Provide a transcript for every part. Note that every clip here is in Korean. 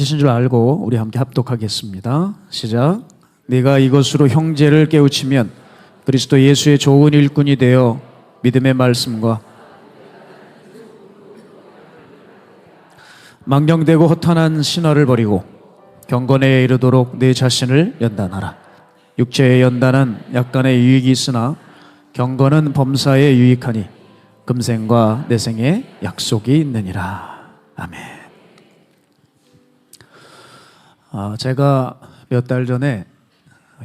하신 줄 알고 우리 함께 합독하겠습니다. 시작. 네가 이것으로 형제를 깨우치면 그리스도 예수의 좋은 일꾼이 되어 믿음의 말씀과 망령되고 허탄한 신화를 버리고 경건에 이르도록 내 자신을 연단하라. 육체의 연단은 약간의 유익이 있으나 경건은 범사에 유익하니 금생과 내생에 약속이 있느니라. 아멘. 제가 몇 달 전에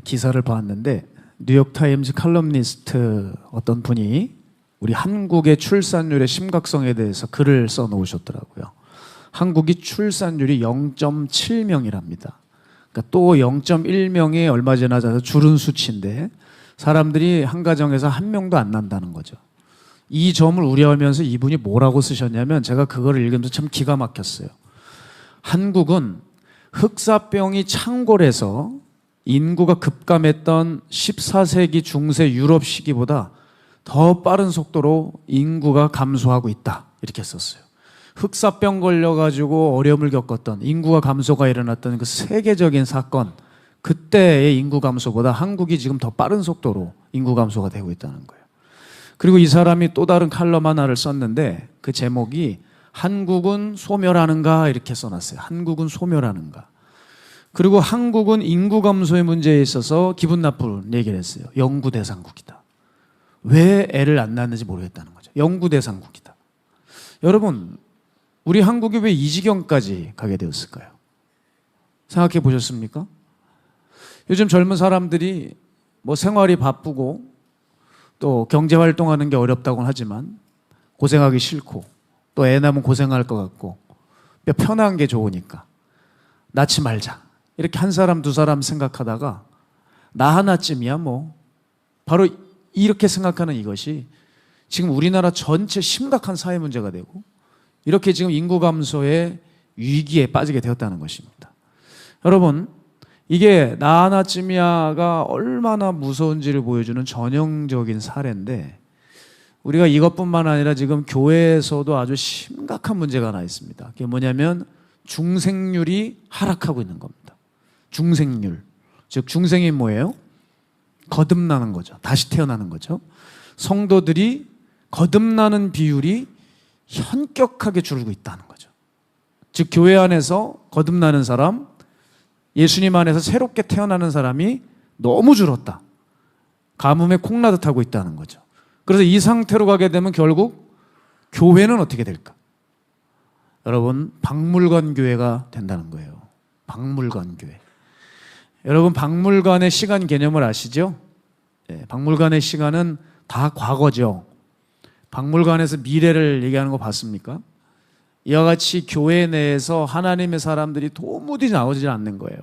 기사를 봤는데 뉴욕타임즈 칼럼니스트 어떤 분이 우리 한국의 출산율의 심각성에 대해서 글을 써놓으셨더라고요. 한국이 출산율이 0.7명이랍니다. 그러니까 또 0.1명이 얼마 지나서 줄은 수치인데 사람들이 한 가정에서 한 명도 안 난다는 거죠. 이 점을 우려하면서 이분이 뭐라고 쓰셨냐면 제가 그거를 읽으면서 참 기가 막혔어요. 한국은 흑사병이 창궐해서 인구가 급감했던 14세기 중세 유럽 시기보다 더 빠른 속도로 인구가 감소하고 있다. 이렇게 썼어요. 흑사병 걸려가지고 어려움을 겪었던 인구가 감소가 일어났던 그 세계적인 사건, 그때의 인구 감소보다 한국이 지금 더 빠른 속도로 인구 감소가 되고 있다는 거예요. 그리고 이 사람이 또 다른 칼럼 하나를 썼는데 그 제목이 한국은 소멸하는가 이렇게 써놨어요. 한국은 소멸하는가. 그리고 한국은 인구 감소의 문제에 있어서 기분 나쁜 얘기를 했어요. 영구대상국이다. 왜 애를 안 낳는지 모르겠다는 거죠. 영구대상국이다. 여러분, 우리 한국이 왜 이 지경까지 가게 되었을까요? 생각해 보셨습니까? 요즘 젊은 사람들이 뭐 생활이 바쁘고 또 경제 활동하는 게 어렵다고는 하지만 고생하기 싫고 또 애 낳으면 고생할 것 같고 편한 게 좋으니까 낳지 말자. 이렇게 한 사람 두 사람 생각하다가 나 하나쯤이야 뭐 바로 이렇게 생각하는 이것이 지금 우리나라 전체 심각한 사회 문제가 되고 이렇게 지금 인구 감소의 위기에 빠지게 되었다는 것입니다. 여러분, 이게 나 하나쯤이야가 얼마나 무서운지를 보여주는 전형적인 사례인데 우리가 이것뿐만 아니라 지금 교회에서도 아주 심각한 문제가 하나 있습니다. 그게 뭐냐면 중생률이 하락하고 있는 겁니다. 중생률. 즉 중생이 뭐예요? 거듭나는 거죠. 다시 태어나는 거죠. 성도들이 거듭나는 비율이 현격하게 줄고 있다는 거죠. 즉 교회 안에서 거듭나는 사람, 예수님 안에서 새롭게 태어나는 사람이 너무 줄었다. 가뭄에 콩나듯 하고 있다는 거죠. 그래서 이 상태로 가게 되면 결국 교회는 어떻게 될까? 여러분, 박물관 교회가 된다는 거예요. 박물관 교회. 여러분, 박물관의 시간 개념을 아시죠? 네, 박물관의 시간은 다 과거죠. 박물관에서 미래를 얘기하는 거 봤습니까? 이와 같이 교회 내에서 하나님의 사람들이 도무지 나오지 않는 거예요.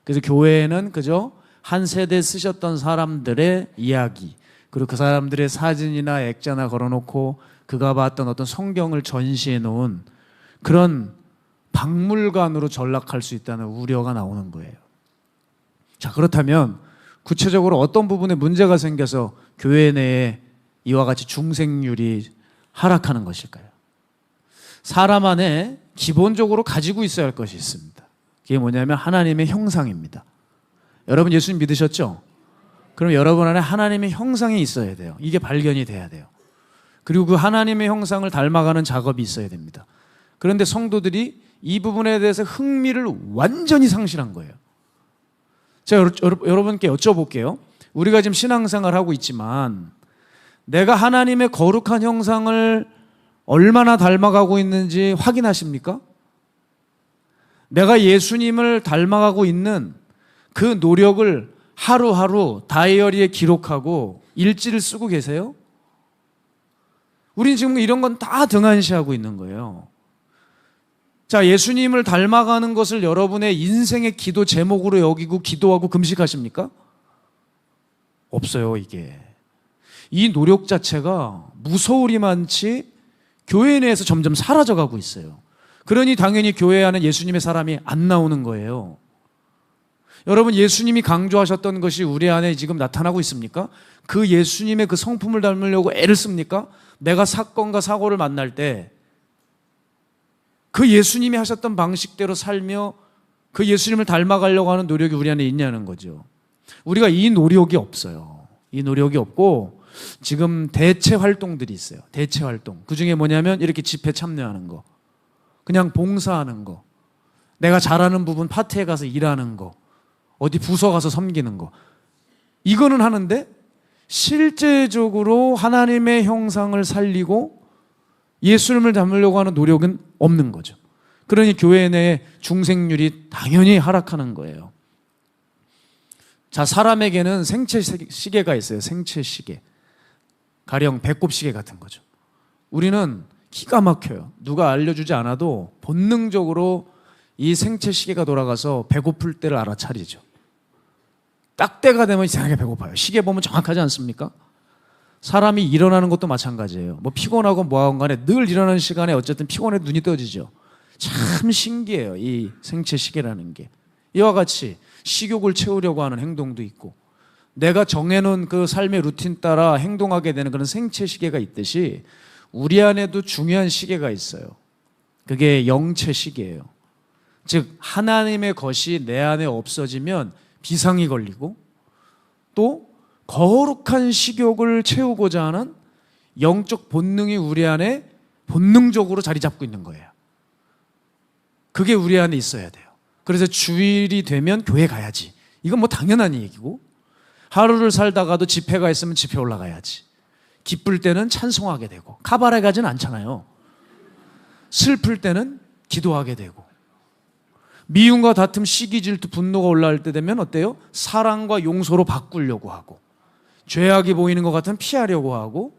그래서 교회에는 그저 한 세대 쓰셨던 사람들의 이야기, 그리고 그 사람들의 사진이나 액자나 걸어놓고 그가 봤던 어떤 성경을 전시해 놓은 그런 박물관으로 전락할 수 있다는 우려가 나오는 거예요. 자, 그렇다면 구체적으로 어떤 부분에 문제가 생겨서 교회 내에 이와 같이 중생률이 하락하는 것일까요? 사람 안에 기본적으로 가지고 있어야 할 것이 있습니다. 그게 뭐냐면 하나님의 형상입니다. 여러분 예수님 믿으셨죠? 그럼 여러분 안에 하나님의 형상이 있어야 돼요. 이게 발견이 돼야 돼요. 그리고 그 하나님의 형상을 닮아가는 작업이 있어야 됩니다. 그런데 성도들이 이 부분에 대해서 흥미를 완전히 상실한 거예요. 제가 여러분께 여쭤볼게요. 우리가 지금 신앙생활을 하고 있지만 내가 하나님의 거룩한 형상을 얼마나 닮아가고 있는지 확인하십니까? 내가 예수님을 닮아가고 있는 그 노력을 하루하루 다이어리에 기록하고 일지를 쓰고 계세요? 우린 지금 이런 건 다 등한시하고 있는 거예요. 자, 예수님을 닮아가는 것을 여러분의 인생의 기도 제목으로 여기고 기도하고 금식하십니까? 없어요, 이게. 이 노력 자체가 무서우리만치 교회 내에서 점점 사라져가고 있어요. 그러니 당연히 교회 안에 예수님의 사람이 안 나오는 거예요. 여러분, 예수님이 강조하셨던 것이 우리 안에 지금 나타나고 있습니까? 그 예수님의 그 성품을 닮으려고 애를 씁니까? 내가 사건과 사고를 만날 때 그 예수님이 하셨던 방식대로 살며 그 예수님을 닮아가려고 하는 노력이 우리 안에 있냐는 거죠. 우리가 이 노력이 없어요. 이 노력이 없고 지금 대체 활동들이 있어요. 대체 활동. 그중에 뭐냐면 이렇게 집회 참여하는 거, 그냥 봉사하는 거, 내가 잘하는 부분 파트에 가서 일하는 거, 어디 부서 가서 섬기는 거, 이거는 하는데 실제적으로 하나님의 형상을 살리고 예수님을 닮으려고 하는 노력은 없는 거죠. 그러니 교회 내 중생률이 당연히 하락하는 거예요. 자, 사람에게는 생체 시계가 있어요. 생체 시계. 가령 배꼽 시계 같은 거죠. 우리는 기가 막혀요. 누가 알려주지 않아도 본능적으로 이 생체 시계가 돌아가서 배고플 때를 알아차리죠. 딱 때가 되면 이상하게 배고파요. 시계 보면 정확하지 않습니까? 사람이 일어나는 것도 마찬가지예요. 뭐 피곤하고 뭐하건 간에 늘 일어나는 시간에 어쨌든 피곤해 눈이 떠지죠. 참 신기해요. 이 생체 시계라는 게. 이와 같이 식욕을 채우려고 하는 행동도 있고, 내가 정해놓은 그 삶의 루틴 따라 행동하게 되는 그런 생체 시계가 있듯이 우리 안에도 중요한 시계가 있어요. 그게 영체 시계예요. 즉 하나님의 것이 내 안에 없어지면 비상이 걸리고, 또 거룩한 식욕을 채우고자 하는 영적 본능이 우리 안에 본능적으로 자리 잡고 있는 거예요. 그게 우리 안에 있어야 돼요. 그래서 주일이 되면 교회 가야지. 이건 뭐 당연한 얘기고, 하루를 살다가도 집회가 있으면 집회 올라가야지. 기쁠 때는 찬송하게 되고, 카바레 가진 않잖아요. 슬플 때는 기도하게 되고, 미움과 다툼, 시기, 질투, 분노가 올라올 때 되면 어때요? 사랑과 용서로 바꾸려고 하고, 죄악이 보이는 것 같으면 피하려고 하고,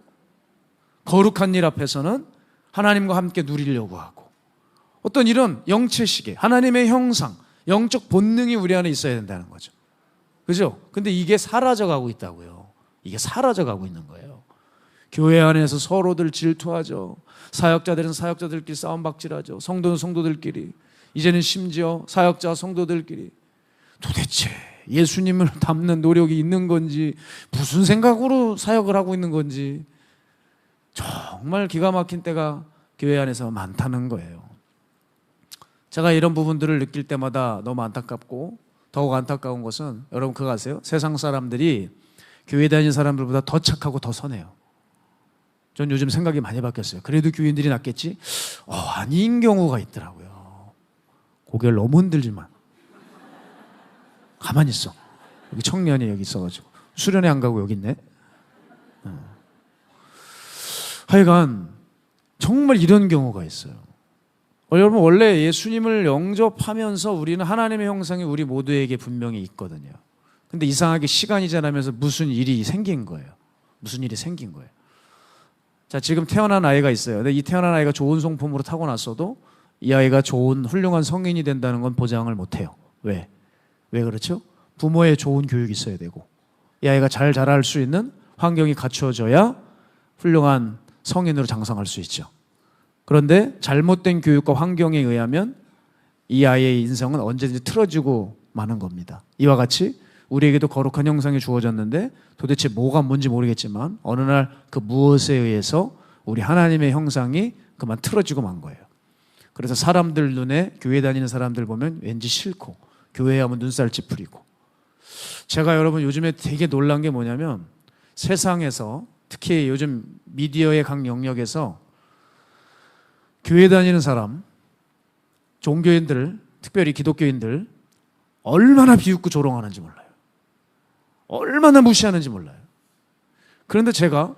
거룩한 일 앞에서는 하나님과 함께 누리려고 하고, 어떤 이런 영체 시계, 하나님의 형상, 영적 본능이 우리 안에 있어야 된다는 거죠. 그죠? 근데 이게 사라져가고 있다고요. 이게 사라져가고 있는 거예요. 교회 안에서 서로들 질투하죠. 사역자들은 사역자들끼리 싸움박질하죠. 성도는 성도들끼리, 이제는 심지어 사역자 성도들끼리 도대체 예수님을 닮는 노력이 있는 건지, 무슨 생각으로 사역을 하고 있는 건지 정말 기가 막힌 때가 교회 안에서 많다는 거예요. 제가 이런 부분들을 느낄 때마다 너무 안타깝고, 더욱 안타까운 것은 여러분 그거 아세요? 세상 사람들이 교회 다니는 사람들보다 더 착하고 더 선해요. 전 요즘 생각이 많이 바뀌었어요. 그래도 교인들이 낫겠지? 아닌 경우가 있더라고요. 고개를 너무 흔들지만 가만히 있어. 여기 청년이 여기 있어가지고 수련회 안 가고 여기 있네. 하여간 정말 이런 경우가 있어요. 여러분 원래 예수님을 영접하면서 우리는 하나님의 형상이 우리 모두에게 분명히 있거든요. 근데 이상하게 시간이 지나면서 무슨 일이 생긴 거예요. 무슨 일이 생긴 거예요. 자, 지금 태어난 아이가 있어요. 근데 이 태어난 아이가 좋은 성품으로 타고났어도 이 아이가 좋은 훌륭한 성인이 된다는 건 보장을 못해요. 왜 그렇죠? 부모의 좋은 교육이 있어야 되고, 이 아이가 잘 자랄 수 있는 환경이 갖추어져야 훌륭한 성인으로 장성할 수 있죠. 그런데 잘못된 교육과 환경에 의하면 이 아이의 인생은 언제든지 틀어지고 마는 겁니다. 이와 같이 우리에게도 거룩한 형상이 주어졌는데 도대체 뭐가 뭔지 모르겠지만 어느 날 그 무엇에 의해서 우리 하나님의 형상이 그만 틀어지고 만 거예요. 그래서 사람들 눈에 교회 다니는 사람들 보면 왠지 싫고, 교회에 하면 눈살 찌푸리고. 제가 여러분 요즘에 되게 놀란 게 뭐냐면, 세상에서 특히 요즘 미디어의 각 영역에서 교회 다니는 사람, 종교인들, 특별히 기독교인들 얼마나 비웃고 조롱하는지 몰라요. 얼마나 무시하는지 몰라요. 그런데 제가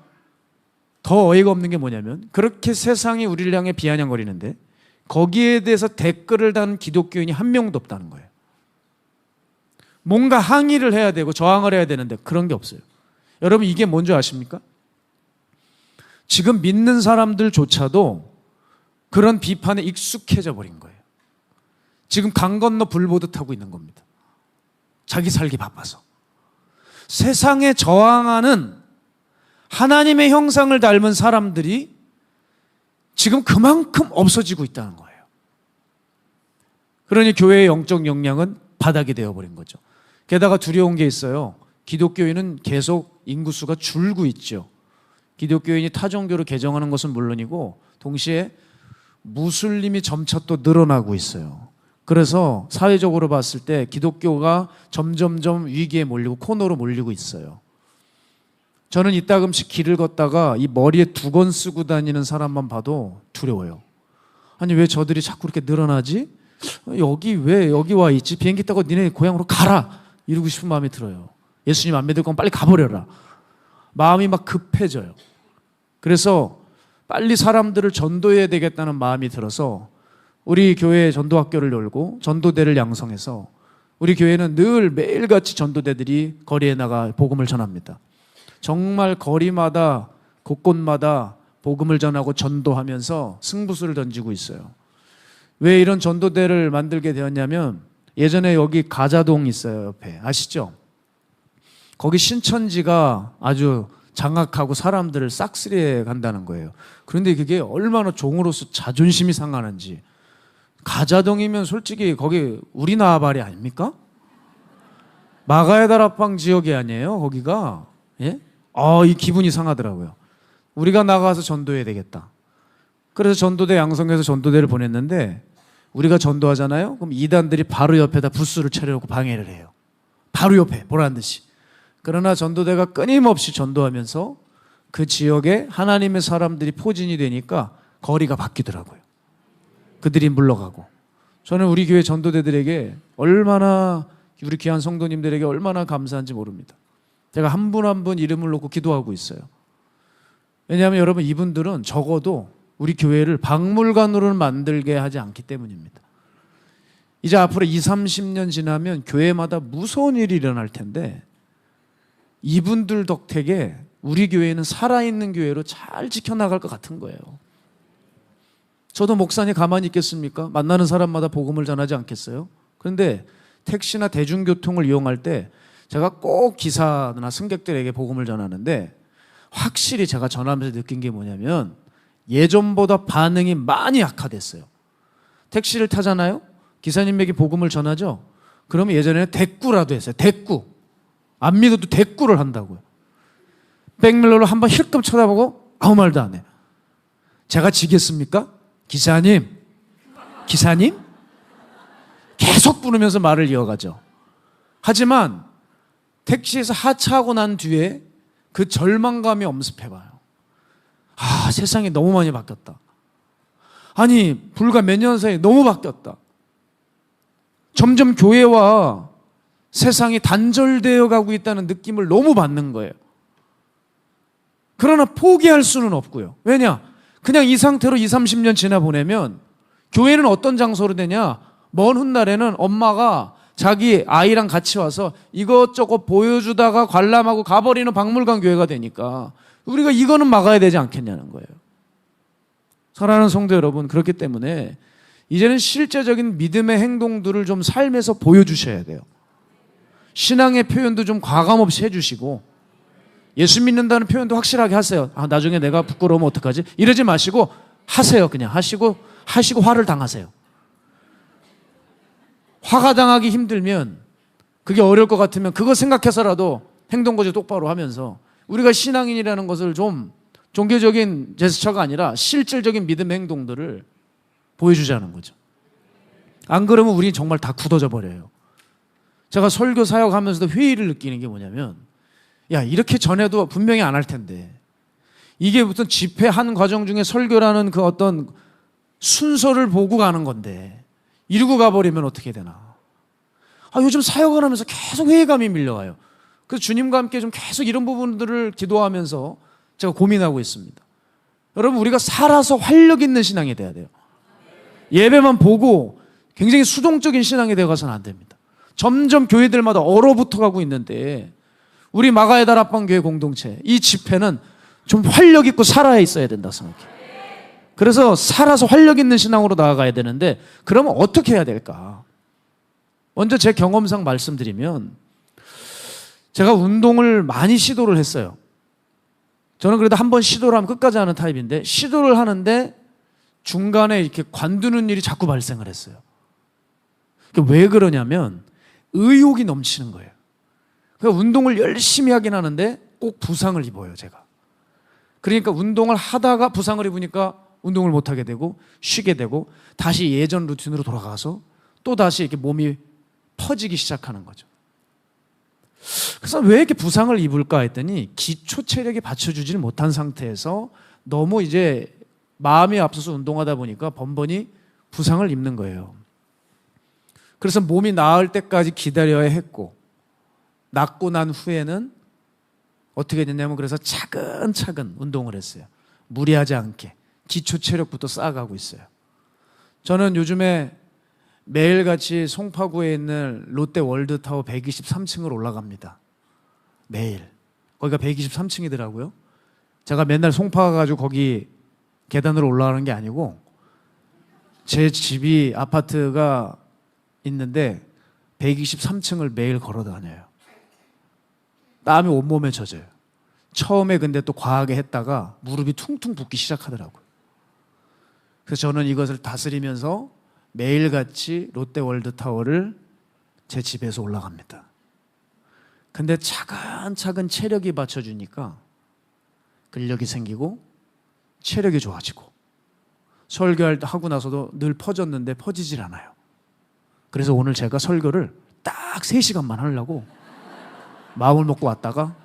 더 어이가 없는 게 뭐냐면, 그렇게 세상이 우리를 향해 비아냥거리는데 거기에 대해서 댓글을 단 기독교인이 한 명도 없다는 거예요. 뭔가 항의를 해야 되고 저항을 해야 되는데 그런 게 없어요. 여러분 이게 뭔지 아십니까? 지금 믿는 사람들조차도 그런 비판에 익숙해져 버린 거예요. 지금 강 건너 불 보듯 하고 있는 겁니다. 자기 살기 바빠서. 세상에 저항하는 하나님의 형상을 닮은 사람들이 지금 그만큼 없어지고 있다는 거예요. 그러니 교회의 영적 역량은 바닥이 되어버린 거죠. 게다가 두려운 게 있어요. 기독교인은 계속 인구수가 줄고 있죠. 기독교인이 타종교로 개정하는 것은 물론이고 동시에 무슬림이 점차 또 늘어나고 있어요. 그래서 사회적으로 봤을 때 기독교가 점점점 위기에 몰리고 코너로 몰리고 있어요. 저는 이따금씩 길을 걷다가 이 머리에 두건 쓰고 다니는 사람만 봐도 두려워요. 아니 왜 저들이 자꾸 이렇게 늘어나지? 여기 왜 여기 와 있지? 비행기 타고 니네 고향으로 가라! 이러고 싶은 마음이 들어요. 예수님 안 믿을 거면 빨리 가버려라. 마음이 막 급해져요. 그래서 빨리 사람들을 전도해야 되겠다는 마음이 들어서 우리 교회에 전도학교를 열고 전도대를 양성해서 우리 교회는 늘 매일같이 전도대들이 거리에 나가 복음을 전합니다. 정말 거리마다 곳곳마다 복음을 전하고 전도하면서 승부수를 던지고 있어요. 왜 이런 전도대를 만들게 되었냐면 예전에 여기 가자동 있어요. 옆에 아시죠? 거기 신천지가 아주 장악하고 사람들을 싹쓸이해 간다는 거예요. 그런데 그게 얼마나 종으로서 자존심이 상하는지. 가자동이면 솔직히 거기 우리나발이 아닙니까? 마가에다라빵 지역이 아니에요 거기가. 예? 이 기분이 상하더라고요. 우리가 나가서 전도해야 되겠다. 그래서 전도대 양성해서 전도대를 보냈는데 우리가 전도하잖아요. 그럼 이단들이 바로 옆에다 부스를 차려놓고 방해를 해요. 바로 옆에 보란 듯이. 그러나 전도대가 끊임없이 전도하면서 그 지역에 하나님의 사람들이 포진이 되니까 거리가 바뀌더라고요. 그들이 물러가고. 저는 우리 교회 전도대들에게 얼마나, 우리 귀한 성도님들에게 얼마나 감사한지 모릅니다. 제가 한 분 한 분 이름을 놓고 기도하고 있어요. 왜냐하면 여러분 이분들은 적어도 우리 교회를 박물관으로는 만들게 하지 않기 때문입니다. 이제 앞으로 20, 30년 지나면 교회마다 무서운 일이 일어날 텐데 이분들 덕택에 우리 교회는 살아있는 교회로 잘 지켜나갈 것 같은 거예요. 저도 목사님 가만히 있겠습니까? 만나는 사람마다 복음을 전하지 않겠어요? 그런데 택시나 대중교통을 이용할 때 제가 꼭 기사나 승객들에게 복음을 전하는데 확실히 제가 전하면서 느낀 게 뭐냐면 예전보다 반응이 많이 악화됐어요. 택시를 타잖아요? 기사님에게 복음을 전하죠? 그러면 예전에는 대꾸라도 했어요. 대꾸. 안 믿어도 대꾸를 한다고요. 백밀러로 한번 힐끔 쳐다보고 아무 말도 안 해요. 제가 지겠습니까? 기사님, 기사님? 계속 부르면서 말을 이어가죠. 하지만 택시에서 하차하고 난 뒤에 그 절망감이 엄습해봐요. 세상이 너무 많이 바뀌었다. 아니 불과 몇 년 사이에 너무 바뀌었다. 점점 교회와 세상이 단절되어 가고 있다는 느낌을 너무 받는 거예요. 그러나 포기할 수는 없고요. 왜냐? 그냥 이 상태로 20, 30년 지나보내면 교회는 어떤 장소로 되냐? 먼 훗날에는 엄마가 자기 아이랑 같이 와서 이것저것 보여주다가 관람하고 가버리는 박물관 교회가 되니까 우리가 이거는 막아야 되지 않겠냐는 거예요. 사랑하는 성도 여러분, 그렇기 때문에 이제는 실제적인 믿음의 행동들을 좀 삶에서 보여주셔야 돼요. 신앙의 표현도 좀 과감 없이 해주시고 예수 믿는다는 표현도 확실하게 하세요. 나중에 내가 부끄러우면 어떡하지? 이러지 마시고 하세요. 그냥 하시고 화를 당하세요. 화가 당하기 힘들면 그게 어려울 것 같으면 그거 생각해서라도 행동거지 똑바로 하면서 우리가 신앙인이라는 것을 좀 종교적인 제스처가 아니라 실질적인 믿음의 행동들을 보여주자는 거죠. 안 그러면 우리 정말 다 굳어져 버려요. 제가 설교 사역하면서도 회의를 느끼는 게 뭐냐면 이렇게 전해도 분명히 안 할 텐데 이게 무슨 집회 한 과정 중에 설교라는 그 어떤 순서를 보고 가는 건데 이러고 가버리면 어떻게 되나. 요즘 사역을 하면서 계속 회의감이 밀려와요. 그래서 주님과 함께 좀 계속 이런 부분들을 기도하면서 제가 고민하고 있습니다. 여러분 우리가 살아서 활력 있는 신앙이 돼야 돼요. 예배만 보고 굉장히 수동적인 신앙이 되어가서는 안 됩니다. 점점 교회들마다 얼어붙어가고 있는데 우리 마가에다라빵 교회 공동체 이 집회는 좀 활력 있고 살아 있어야 된다 생각해요. 그래서 살아서 활력 있는 신앙으로 나아가야 되는데 그러면 어떻게 해야 될까? 먼저 제 경험상 말씀드리면 제가 운동을 많이 시도를 했어요. 저는 그래도 한번 시도를 하면 끝까지 하는 타입인데 시도를 하는데 중간에 이렇게 관두는 일이 자꾸 발생을 했어요. 왜 그러냐면 의욕이 넘치는 거예요. 그러니까 운동을 열심히 하긴 하는데 꼭 부상을 입어요, 제가. 그러니까 운동을 하다가 부상을 입으니까 운동을 못하게 되고 쉬게 되고 다시 예전 루틴으로 돌아가서 또 다시 이렇게 몸이 퍼지기 시작하는 거죠. 그래서 왜 이렇게 부상을 입을까 했더니 기초 체력이 받쳐주지를 못한 상태에서 너무 이제 마음이 앞서서 운동하다 보니까 번번이 부상을 입는 거예요. 그래서 몸이 나을 때까지 기다려야 했고, 낫고 난 후에는 어떻게 됐냐면 그래서 차근차근 운동을 했어요. 무리하지 않게 기초 체력부터 쌓아가고 있어요. 저는 요즘에 매일같이 송파구에 있는 롯데 월드타워 123층을 올라갑니다. 매일. 거기가 123층이더라고요. 제가 맨날 송파 가가지고 거기 계단으로 올라가는 게 아니고 제 집이 아파트가 있는데 123층을 매일 걸어 다녀요. 땀이 온몸에 젖어요. 처음에 근데 또 과하게 했다가 무릎이 퉁퉁 붓기 시작하더라고요. 그래서 저는 이것을 다스리면서 매일같이 롯데월드타워를 제 집에서 올라갑니다. 근데 차근차근 체력이 받쳐주니까 근력이 생기고 체력이 좋아지고 설교하고 나서도 늘 퍼졌는데 퍼지질 않아요. 그래서 오늘 제가 설교를 딱 3시간만 하려고 마음을 먹고 왔다가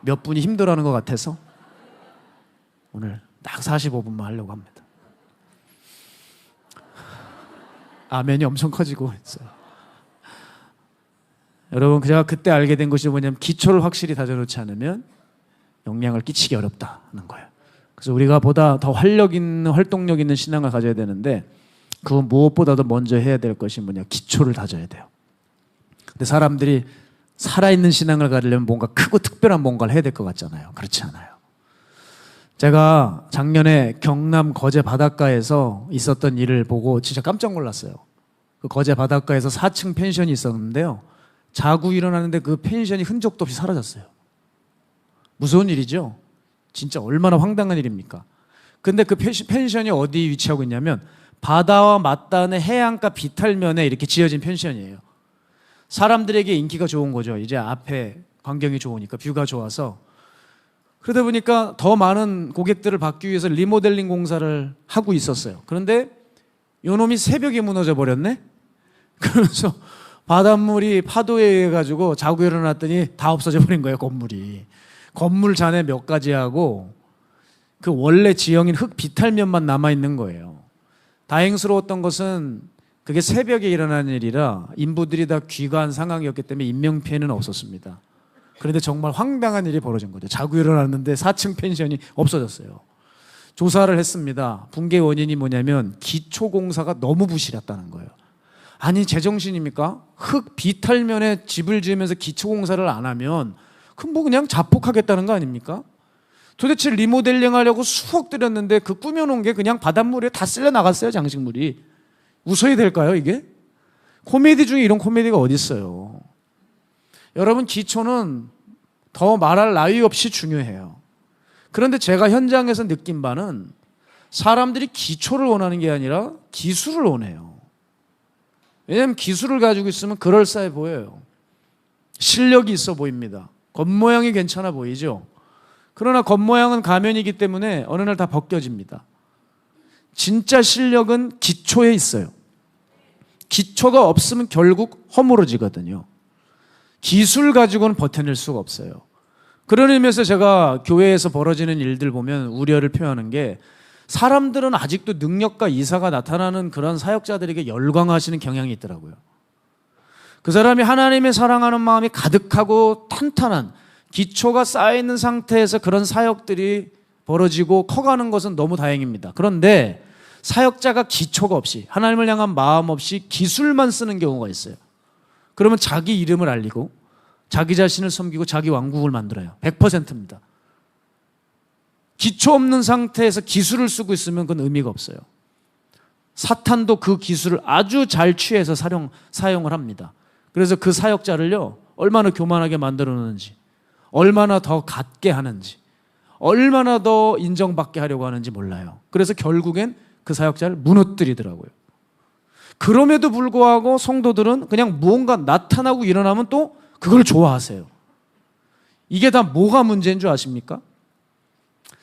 몇 분이 힘들어하는 것 같아서 오늘 딱 45분만 하려고 합니다. 아멘이 엄청 커지고 있어요. 여러분, 제가 그때 알게 된 것이 뭐냐면 기초를 확실히 다져놓지 않으면 영향을 끼치기 어렵다는 거예요. 그래서 우리가 보다 더 활력 있는, 활동력 있는 신앙을 가져야 되는데 그 무엇보다도 먼저 해야 될 것이 뭐냐, 기초를 다져야 돼요. 근데 사람들이 살아있는 신앙을 가지려면 뭔가 크고 특별한 뭔가를 해야 될 것 같잖아요. 그렇지 않아요. 제가 작년에 경남 거제 바닷가에서 있었던 일을 보고 진짜 깜짝 놀랐어요. 그 거제 바닷가에서 4층 펜션이 있었는데요. 자고 일어나는데 그 펜션이 흔적도 없이 사라졌어요. 무서운 일이죠. 진짜 얼마나 황당한 일입니까? 근데 그 펜션이 어디 위치하고 있냐면 바다와 맞닿은 해안가 비탈면에 이렇게 지어진 펜션이에요. 사람들에게 인기가 좋은 거죠. 이제 앞에 광경이 좋으니까, 뷰가 좋아서. 그러다 보니까 더 많은 고객들을 받기 위해서 리모델링 공사를 하고 있었어요. 그런데 요놈이 새벽에 무너져 버렸네? 그래서 바닷물이 파도에 의해 가지고 자고 일어났더니 다 없어져 버린 거예요, 건물이. 건물 잔해 몇 가지 하고 그 원래 지형인 흙 비탈면만 남아있는 거예요. 다행스러웠던 것은 그게 새벽에 일어난 일이라 인부들이 다 귀가한 상황이었기 때문에 인명피해는 없었습니다. 그런데 정말 황당한 일이 벌어진 거죠. 자고 일어났는데 4층 펜션이 없어졌어요. 조사를 했습니다. 붕괴 원인이 뭐냐면 기초공사가 너무 부실했다는 거예요. 아니, 제정신입니까? 흙 비탈면에 집을 지으면서 기초공사를 안 하면 그럼 뭐 그냥 자폭하겠다는 거 아닙니까? 도대체 리모델링 하려고 수억 들였는데 그 꾸며놓은 게 그냥 바닷물에 다 쓸려 나갔어요, 장식물이. 웃어야 될까요, 이게? 코미디 중에 이런 코미디가 어디 있어요? 여러분, 기초는 더 말할 나위 없이 중요해요. 그런데 제가 현장에서 느낀 바는 사람들이 기초를 원하는 게 아니라 기술을 원해요. 왜냐하면 기술을 가지고 있으면 그럴싸해 보여요. 실력이 있어 보입니다. 겉모양이 괜찮아 보이죠? 그러나 겉모양은 가면이기 때문에 어느 날 다 벗겨집니다. 진짜 실력은 기초에 있어요. 기초가 없으면 결국 허물어지거든요. 기술 가지고는 버텨낼 수가 없어요. 그런 의미에서 제가 교회에서 벌어지는 일들 보면 우려를 표하는 게 사람들은 아직도 능력과 이사가 나타나는 그런 사역자들에게 열광하시는 경향이 있더라고요. 그 사람이 하나님의 사랑하는 마음이 가득하고 탄탄한 기초가 쌓여있는 상태에서 그런 사역들이 벌어지고 커가는 것은 너무 다행입니다. 그런데 사역자가 기초가 없이 하나님을 향한 마음 없이 기술만 쓰는 경우가 있어요. 그러면 자기 이름을 알리고 자기 자신을 섬기고 자기 왕국을 만들어요. 100%입니다. 기초 없는 상태에서 기술을 쓰고 있으면 그건 의미가 없어요. 사탄도 그 기술을 아주 잘 취해서 사용을 합니다. 그래서 그 사역자를요, 얼마나 교만하게 만들어 놓는지, 얼마나 더 갖게 하는지, 얼마나 더 인정받게 하려고 하는지 몰라요. 그래서 결국엔 그 사역자를 무너뜨리더라고요. 그럼에도 불구하고 성도들은 그냥 무언가 나타나고 일어나면 또 그걸 좋아하세요. 이게 다 뭐가 문제인 줄 아십니까?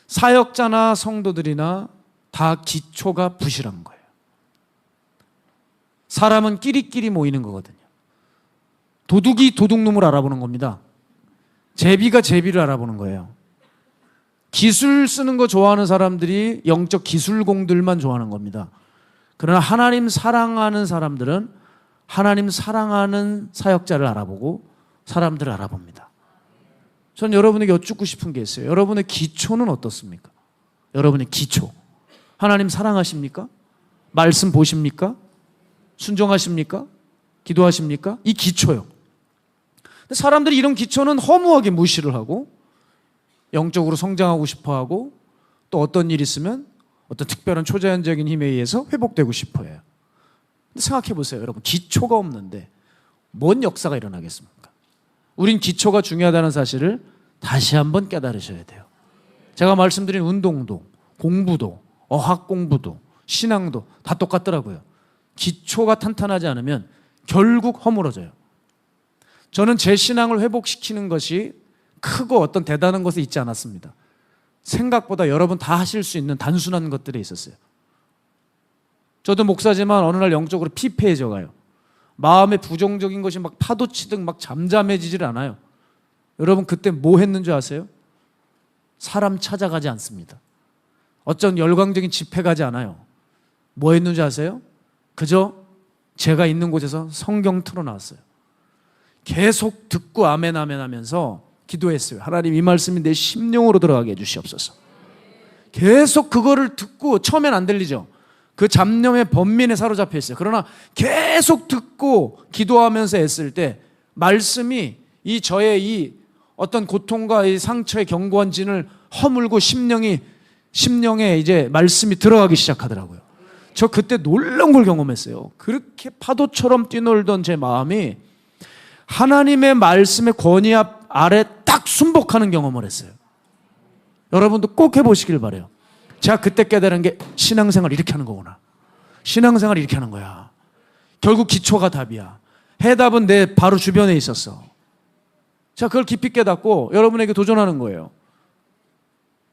사역자나 성도들이나 다 기초가 부실한 거예요. 사람은 끼리끼리 모이는 거거든요. 도둑이 도둑놈을 알아보는 겁니다. 제비가 제비를 알아보는 거예요. 기술 쓰는 거 좋아하는 사람들이 영적 기술공들만 좋아하는 겁니다. 그러나 하나님 사랑하는 사람들은 하나님 사랑하는 사역자를 알아보고 사람들을 알아봅니다. 전 여러분에게 여쭙고 싶은 게 있어요. 여러분의 기초는 어떻습니까? 여러분의 기초. 하나님 사랑하십니까? 말씀 보십니까? 순종하십니까? 기도하십니까? 이 기초요. 근데 사람들이 이런 기초는 허무하게 무시를 하고 영적으로 성장하고 싶어하고 또 어떤 일이 있으면 어떤 특별한 초자연적인 힘에 의해서 회복되고 싶어해요. 근데 생각해 보세요. 여러분, 기초가 없는데 뭔 역사가 일어나겠습니까? 우린 기초가 중요하다는 사실을 다시 한번 깨달으셔야 돼요. 제가 말씀드린 운동도 공부도 어학 공부도 신앙도 다 똑같더라고요. 기초가 탄탄하지 않으면 결국 허물어져요. 저는 제 신앙을 회복시키는 것이 크고 어떤 대단한 것에 있지 않았습니다. 생각보다 여러분 다 하실 수 있는 단순한 것들에 있었어요. 저도 목사지만 어느 날 영적으로 피폐해져 가요. 마음에 부정적인 것이 막 파도치듯 막 잠잠해지질 않아요. 여러분 그때 뭐 했는 줄 아세요? 사람 찾아가지 않습니다. 어쩐 열광적인 집회 가지 않아요. 뭐 했는지 아세요? 그저 제가 있는 곳에서 성경 틀어놨어요. 계속 듣고 아멘 아멘 하면서 기도했어요. 하나님 이 말씀이 내 심령으로 들어가게 해주시옵소서. 계속 그거를 듣고 처음엔 안 들리죠. 그 잡념의 번민에 사로잡혀 있어요. 그러나 계속 듣고 기도하면서 했을 때 말씀이 이 저의 이 어떤 고통과 이 상처의 견고한 진을 허물고 심령에 이제 말씀이 들어가기 시작하더라고요. 저 그때 놀라운 걸 경험했어요. 그렇게 파도처럼 뛰놀던 제 마음이 하나님의 말씀의 권위 아래 딱 순복하는 경험을 했어요. 여러분도 꼭 해보시길 바라요. 제가 그때 깨달은 게 신앙생활 이렇게 하는 거구나. 신앙생활 이렇게 하는 거야. 결국 기초가 답이야. 해답은 내 바로 주변에 있었어. 자, 그걸 깊이 깨닫고 여러분에게 도전하는 거예요.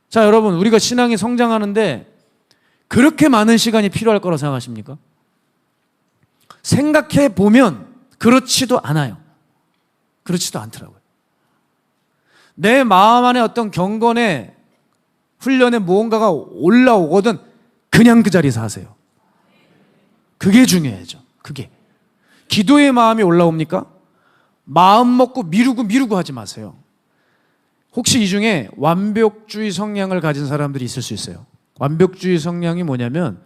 자, 여러분, 우리가 신앙이 성장하는데 그렇게 많은 시간이 필요할 거라고 생각하십니까? 생각해 보면 그렇지도 않아요. 그렇지도 않더라고요. 내 마음 안에 어떤 경건의 훈련에 무언가가 올라오거든 그냥 그 자리에서 하세요. 그게 중요해져. 그게. 기도의 마음이 올라옵니까? 마음 먹고 미루고 하지 마세요. 혹시 이 중에 완벽주의 성향을 가진 사람들이 있을 수 있어요. 완벽주의 성향이 뭐냐면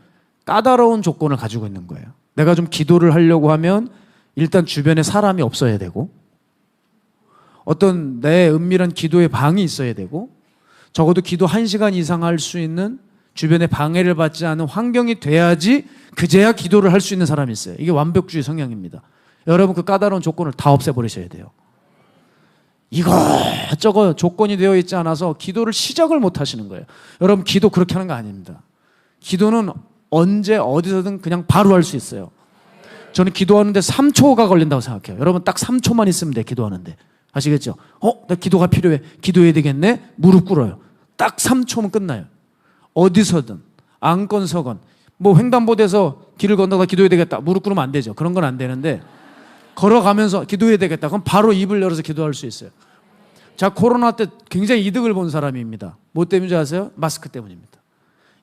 까다로운 조건을 가지고 있는 거예요. 내가 좀 기도를 하려고 하면 일단 주변에 사람이 없어야 되고 어떤 내 은밀한 기도의 방이 있어야 되고 적어도 기도 1시간 이상 할 수 있는 주변에 방해를 받지 않은 환경이 돼야지 그제야 기도를 할 수 있는 사람이 있어요. 이게 완벽주의 성향입니다. 여러분 그 까다로운 조건을 다 없애버리셔야 돼요. 이것저것 조건이 되어 있지 않아서 기도를 시작을 못 하시는 거예요. 여러분 기도 그렇게 하는 거 아닙니다. 기도는 언제 어디서든 그냥 바로 할 수 있어요. 저는 기도하는데 3초가 걸린다고 생각해요. 여러분 딱 3초만 있으면 돼. 기도하는데 아시겠죠? 나 기도가 필요해. 기도해야 되겠네. 무릎 꿇어요. 딱 3초면 끝나요. 어디서든 앉건 서건 뭐 횡단보도에서 길을 건너다 기도해야 되겠다. 무릎 꿇으면 안 되죠. 그런 건 안 되는데 걸어가면서 기도해야 되겠다. 그럼 바로 입을 열어서 기도할 수 있어요. 자, 코로나 때 굉장히 이득을 본 사람입니다. 뭐 때문인지 아세요? 마스크 때문입니다.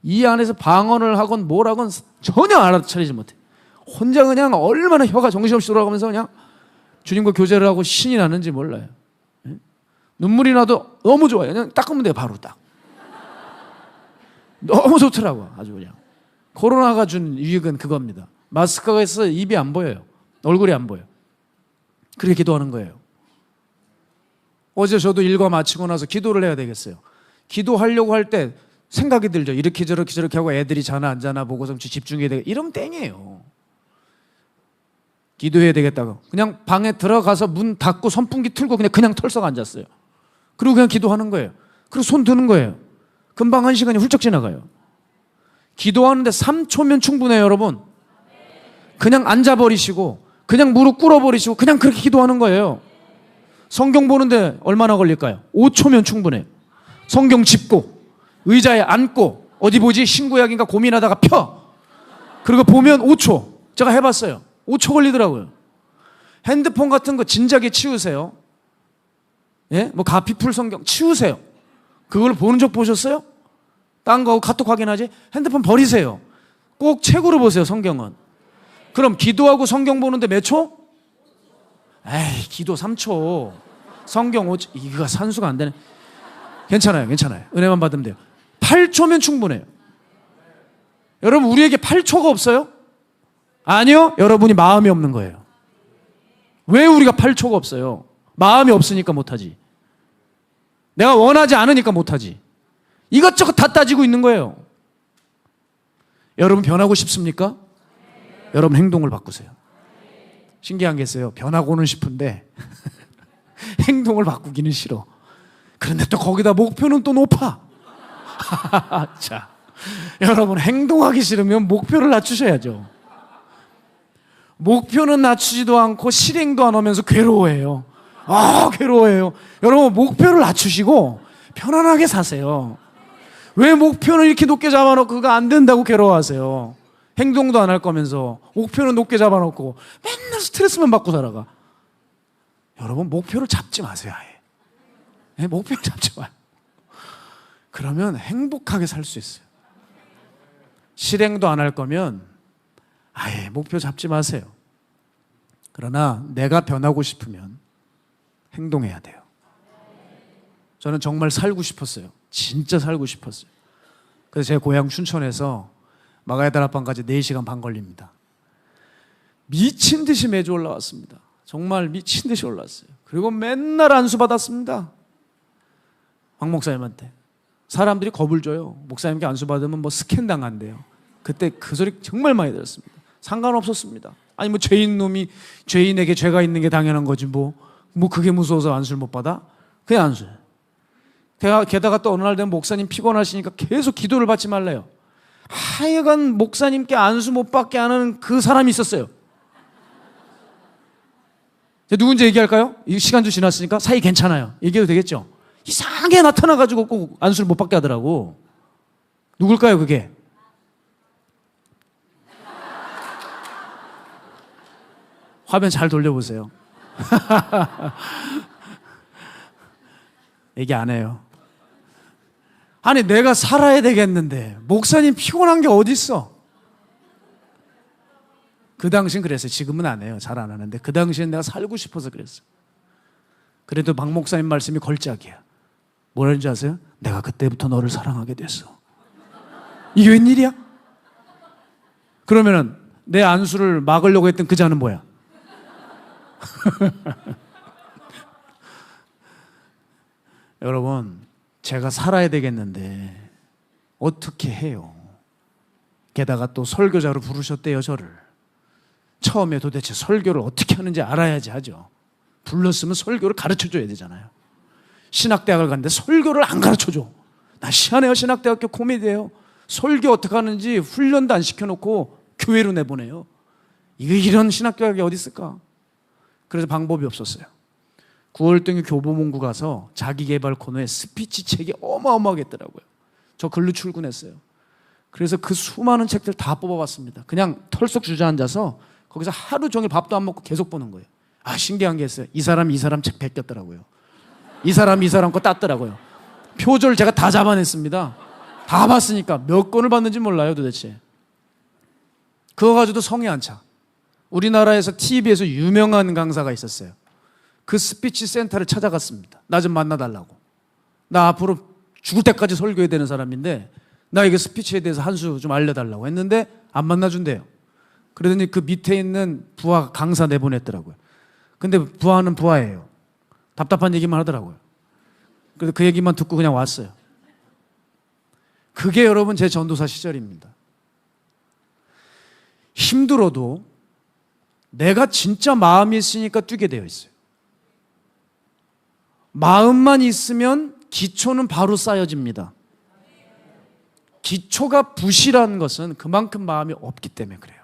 이 안에서 방언을 하건 뭘 하건 전혀 알아차리지 못해. 혼자 그냥 얼마나 혀가 정신없이 돌아가면서 그냥 주님과 교제를 하고 신이 나는지 몰라요. 눈물이 나도 너무 좋아요. 그냥 닦으면 돼요. 바로 딱. 너무 좋더라고. 아주 그냥. 코로나가 준 유익은 그겁니다. 마스크가 있어서 입이 안 보여요. 얼굴이 안 보여요. 그렇게 기도하는 거예요. 어제 저도 일과 마치고 나서 기도를 해야 되겠어요. 기도하려고 할 때 생각이 들죠. 이렇게 저렇게 하고 애들이 자나 안 자나 보고서 집중해야 되겠다. 이러면 땡이에요. 기도해야 되겠다고. 그냥 방에 들어가서 문 닫고 선풍기 틀고 그냥 털썩 앉았어요. 그리고 그냥 기도하는 거예요. 그리고 손 드는 거예요. 금방 1시간이 훌쩍 지나가요. 기도하는데 3초면 충분해요, 여러분. 그냥 앉아버리시고 그냥 무릎 꿇어버리시고 그냥 그렇게 기도하는 거예요. 성경 보는데 얼마나 걸릴까요? 5초면 충분해요. 성경 짚고 의자에 앉고 어디 보지? 신구약인가 고민하다가 펴. 그리고 보면 5초. 제가 해봤어요. 5초 걸리더라고요. 핸드폰 같은 거 진작에 치우세요. 예? 뭐 가피풀 성경 치우세요. 그걸 보는 적 보셨어요? 딴 거 카톡 확인하지? 핸드폰 버리세요. 꼭 책으로 보세요, 성경은. 그럼 기도하고 성경 보는데 몇 초? 에이, 기도 3초. 성경 5초. 이거 산수가 안 되네. 괜찮아요, 괜찮아요. 은혜만 받으면 돼요. 8초면 충분해요. 여러분, 우리에게 8초가 없어요? 아니요, 여러분이 마음이 없는 거예요. 왜 우리가 8초가 없어요? 마음이 없으니까 못하지. 내가 원하지 않으니까 못하지. 이것저것 다 따지고 있는 거예요. 여러분 변하고 싶습니까? 여러분 행동을 바꾸세요. 신기한 게 있어요. 변하고는 싶은데 행동을 바꾸기는 싫어. 그런데 또 거기다 목표는 또 높아. 자, 여러분 행동하기 싫으면 목표를 낮추셔야죠. 목표는 낮추지도 않고 실행도 안 하면서 괴로워해요. 괴로워해요. 여러분 목표를 낮추시고 편안하게 사세요. 왜 목표는 이렇게 높게 잡아놓고 그거 안 된다고 괴로워하세요? 행동도 안 할 거면서 목표는 높게 잡아놓고 맨날 스트레스만 받고 살아가. 여러분 목표를 잡지 마세요. 아예. 네, 목표를 잡지 마요. 그러면 행복하게 살 수 있어요. 실행도 안 할 거면 아예 목표 잡지 마세요. 그러나 내가 변하고 싶으면 행동해야 돼요. 저는 정말 살고 싶었어요. 진짜 살고 싶었어요. 그래서 제 고향 춘천에서 마가야 다락방까지 4시간 반 걸립니다. 미친 듯이 매주 올라왔습니다. 정말 미친 듯이 올라왔어요. 그리고 맨날 안수 받았습니다. 황 목사님한테. 사람들이 겁을 줘요. 목사님께 안수 받으면 뭐 스캔 당한대요. 그때 그 소리 정말 많이 들었습니다. 상관없었습니다. 아니 뭐 죄인에게 죄가 있는 게 당연한 거지 뭐 그게 무서워서 안수를 못 받아? 그냥 안수. 게다가 또 어느 날 되면 목사님 피곤하시니까 계속 기도를 받지 말래요. 하여간 목사님께 안수 못 받게 하는 그 사람이 있었어요. 누군지 얘기할까요? 이 시간도 지났으니까 사이 괜찮아요. 얘기해도 되겠죠? 이상하게 나타나가지고 꼭 안수를 못 받게 하더라고. 누굴까요 그게? 화면 잘 돌려보세요. 얘기 안 해요. 아니 내가 살아야 되겠는데 목사님 피곤한 게 어딨어? 그 당시엔 그랬어요. 지금은 안 해요. 잘 안 하는데 그 당시엔 내가 살고 싶어서 그랬어요. 그래도 박 목사님 말씀이 걸작이야. 뭐라는지 아세요? 내가 그때부터 너를 사랑하게 됐어. 이게 웬일이야? 그러면은 내 안수를 막으려고 했던 그 자는 뭐야? 여러분 제가 살아야 되겠는데 어떻게 해요? 게다가 또 설교자로 부르셨대요 저를. 처음에 도대체 설교를 어떻게 하는지 알아야지 하죠. 불렀으면 설교를 가르쳐줘야 되잖아요. 신학대학을 갔는데 설교를 안 가르쳐줘. 나 희한해요. 신학대학교 코미디예요. 설교 어떻게 하는지 훈련도 안 시켜놓고 교회로 내보내요. 이런 신학교학이 어디 있을까? 그래서 방법이 없었어요. 9월동에 교보문고 가서 자기개발 코너에 스피치 책이 어마어마하게 있더라고요. 저 글로 출근했어요. 그래서 그 수많은 책들 다 뽑아봤습니다. 그냥 털썩 주저앉아서 거기서 하루 종일 밥도 안 먹고 계속 보는 거예요. 신기한 게 있어요. 이 사람 책 베꼈더라고요. 이 사람 거 땄더라고요. 표절 제가 다 잡아냈습니다. 다 봤으니까 몇 권을 봤는지 몰라요 도대체. 그거 가지고도 성에 안 차. 우리나라에서 TV에서 유명한 강사가 있었어요. 그 스피치 센터를 찾아갔습니다. 나 좀 만나달라고. 나 앞으로 죽을 때까지 설교해야 되는 사람인데 나에게 스피치에 대해서 한 수 좀 알려달라고 했는데 안 만나준대요. 그러더니 그 밑에 있는 부하 강사 내보냈더라고요. 근데 부하는 부하예요. 답답한 얘기만 하더라고요. 그래서 그 얘기만 듣고 그냥 왔어요. 그게 여러분 제 전도사 시절입니다. 힘들어도 내가 진짜 마음이 있으니까 뛰게 되어 있어요. 마음만 있으면 기초는 바로 쌓여집니다. 기초가 부실한 것은 그만큼 마음이 없기 때문에 그래요.